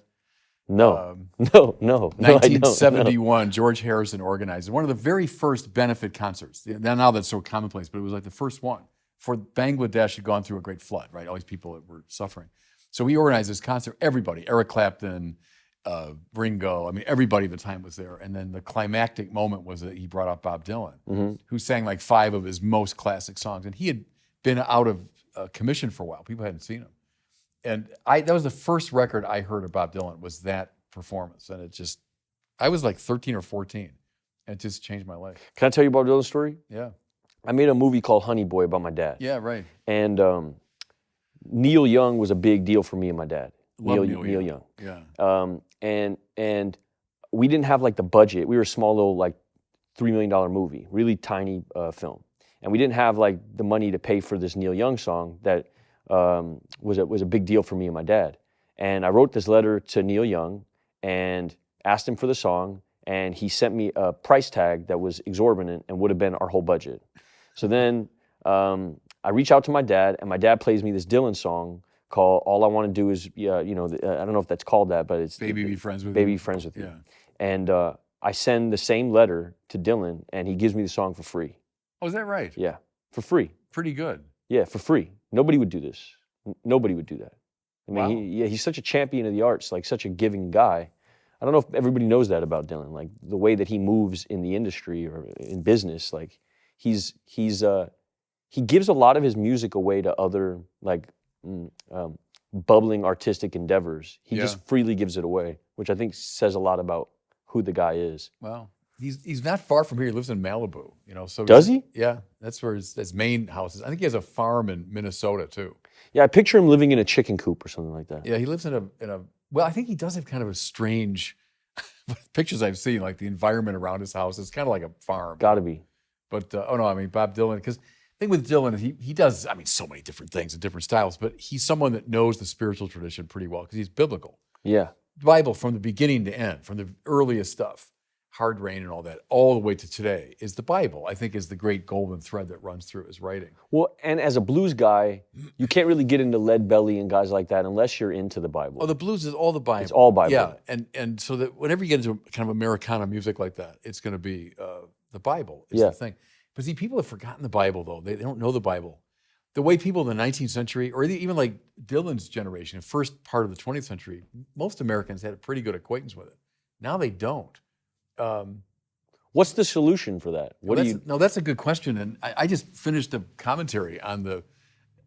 Speaker 2: No, no,
Speaker 1: 1971, George Harrison organized it. One of the very first benefit concerts. Now that's so commonplace, but it was like the first one. For Bangladesh had gone through a great flood, right? All these people that were suffering. So he organized this concert. Everybody, Eric Clapton, Ringo, I mean, everybody at the time was there. And then the climactic moment was that he brought up Bob Dylan, who sang like 5 of his most classic songs. And he had been out of commission for a while. People hadn't seen him. And that was the first record I heard of Bob Dylan, was that performance. And I was like 13 or 14. And it just changed my life.
Speaker 2: Can I tell you Bob Dylan's story?
Speaker 1: Yeah.
Speaker 2: I made a movie called Honey Boy about my dad.
Speaker 1: Yeah, right.
Speaker 2: And Neil Young was a big deal for me and my dad.
Speaker 1: Love Neil
Speaker 2: Young.
Speaker 1: Yeah.
Speaker 2: And we didn't have like the budget. We were a small little like $3 million movie, really tiny film. And we didn't have like the money to pay for this Neil Young song that was a big deal for me and my dad. And I wrote this letter to Neil Young and asked him for the song. And he sent me a price tag that was exorbitant and would have been our whole budget. So then I reach out to my dad, and my dad plays me this Dylan song called "All I Want to Do Is," I don't know if that's called that, but it's
Speaker 1: Baby Be Friends With You.
Speaker 2: Baby Be Friends With You.
Speaker 1: Yeah.
Speaker 2: And I send the same letter to Dylan, and he gives me the song for free.
Speaker 1: Oh, is that right?
Speaker 2: Yeah, for free.
Speaker 1: Pretty good.
Speaker 2: Yeah, for free. Nobody would do this. Nobody would do that. I mean,
Speaker 1: Wow.
Speaker 2: he's such a champion of the arts, like such a giving guy. I don't know if everybody knows that about Dylan, like the way that he moves in the industry or in business. Like he gives a lot of his music away to other like bubbling artistic endeavors. He just freely gives it away, which I think says a lot about who the guy is.
Speaker 1: Wow. He's not far from here. He lives in Malibu, So
Speaker 2: does he?
Speaker 1: Yeah, that's where his main house is. I think he has a farm in Minnesota too.
Speaker 2: Yeah, I picture him living in a chicken coop or something like that.
Speaker 1: Yeah, he lives in a. Well, I think he does have kind of a strange pictures I've seen, like the environment around his house. It's kind of like a farm.
Speaker 2: Gotta be.
Speaker 1: But Bob Dylan, because the thing with Dylan, he does, so many different things and different styles, but he's someone that knows the spiritual tradition pretty well because he's biblical.
Speaker 2: Yeah.
Speaker 1: The Bible from the beginning to end, from the earliest stuff, Hard Rain and all that, all the way to today, is the Bible, I think, is the great golden thread that runs through his writing.
Speaker 2: Well, and as a blues guy, you can't really get into Lead Belly and guys like that unless you're into the Bible.
Speaker 1: Oh, the blues is all the Bible.
Speaker 2: It's all Bible.
Speaker 1: Yeah, and so that whenever you get into kind of Americana music like that, it's going to be the Bible is the thing. But see, people have forgotten the Bible, though. They don't know the Bible. The way people in the 19th century, or even like Dylan's generation, first part of the 20th century, most Americans had a pretty good acquaintance with it. Now they don't.
Speaker 2: What's the solution for that?
Speaker 1: No, that's a good question. And I just finished a commentary on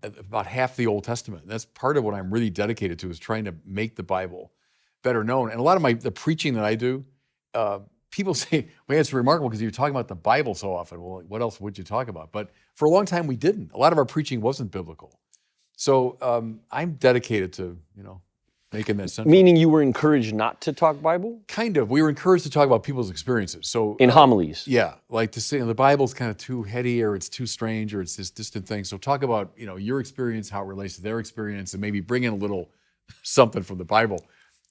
Speaker 1: about half the Old Testament. And that's part of what I'm really dedicated to, is trying to make the Bible better known. And a lot of the preaching that I do, people say, well, it's remarkable because you're talking about the Bible so often. Well, what else would you talk about? But for a long time, we didn't. A lot of our preaching wasn't biblical. So I'm dedicated to, making that central.
Speaker 2: Meaning you were encouraged not to talk Bible?
Speaker 1: Kind of. We were encouraged to talk about people's experiences. So
Speaker 2: in homilies?
Speaker 1: Yeah. Like to say the Bible's kind of too heady, or it's too strange, or it's this distant thing. So talk about, your experience, how it relates to their experience, and maybe bring in a little something from the Bible.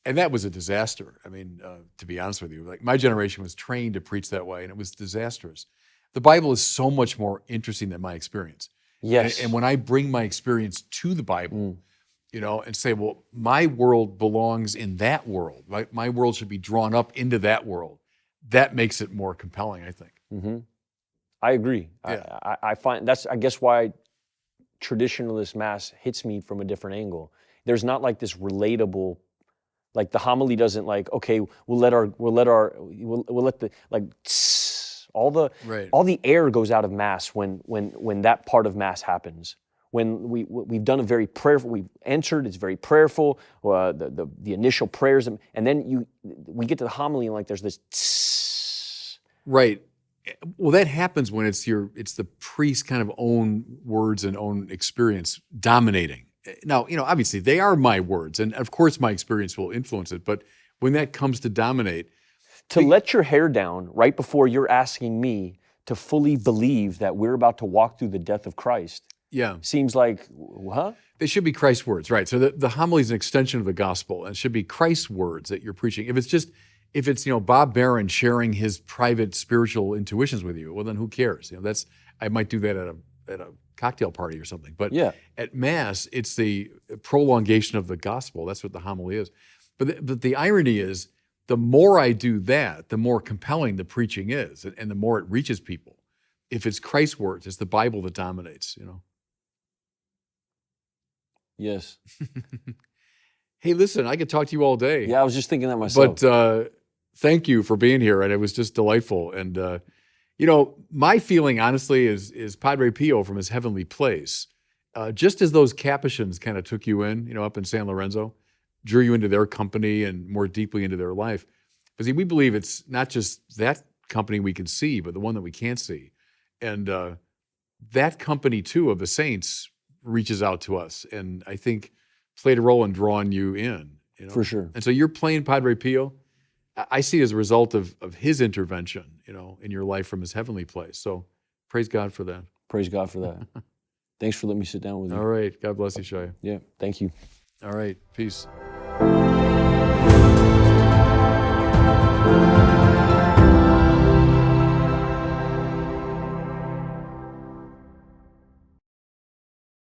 Speaker 1: And that was a disaster. I mean, to be honest with you, like my generation was trained to preach that way, and it was disastrous. The Bible is so much more interesting than my experience.
Speaker 2: Yes.
Speaker 1: And when I bring my experience to the Bible, and say, well, my world belongs in that world. Right? My world should be drawn up into that world. That makes it more compelling, I think.
Speaker 2: Mm-hmm. I agree.
Speaker 1: Yeah.
Speaker 2: I find that's, I guess, why traditionalist mass hits me from a different angle. There's not like this relatable, like the homily doesn't like, okay, we'll let the like all the air goes out of mass when that part of mass happens. when we've done a very prayerful, we've entered, it's very prayerful, the initial prayers, and then we get to the homily and like there's this tss.
Speaker 1: Right. Well, that happens when it's the priest's kind of own words and own experience dominating. Now, obviously they are my words, and of course my experience will influence it, but when that comes to dominate.
Speaker 2: To let your hair down right before you're asking me to fully believe that we're about to walk through the death of Christ.
Speaker 1: Yeah.
Speaker 2: Seems like, huh?
Speaker 1: They should be Christ's words, right? So the homily is an extension of the gospel, and it should be Christ's words that you're preaching. If it's Bob Barron sharing his private spiritual intuitions with you, well then who cares? I might do that at a cocktail party or something. But at Mass, it's the prolongation of the gospel. That's what the homily is. But the irony is, the more I do that, the more compelling the preaching is, and the more it reaches people. If it's Christ's words, it's the Bible that dominates,
Speaker 2: Yes.
Speaker 1: Hey, listen, I could talk to you all day.
Speaker 2: Yeah, I was just thinking that myself.
Speaker 1: But thank you for being here, and it was just delightful. And my feeling, honestly, is Padre Pio from his heavenly place. Just as those Capuchins kind of took you in, up in San Lorenzo, drew you into their company and more deeply into their life. But see, we believe it's not just that company we can see, but the one that we can't see. And that company, too, of the saints reaches out to us, and I think played a role in drawing you in.
Speaker 2: For sure.
Speaker 1: And so you're playing Padre Pio. I see it as a result of his intervention, in your life from his heavenly place. So praise God for that.
Speaker 2: Praise God for that. Thanks for letting me sit down with you.
Speaker 1: All right. God bless you, Shia.
Speaker 2: Yeah, thank you.
Speaker 1: All right. Peace.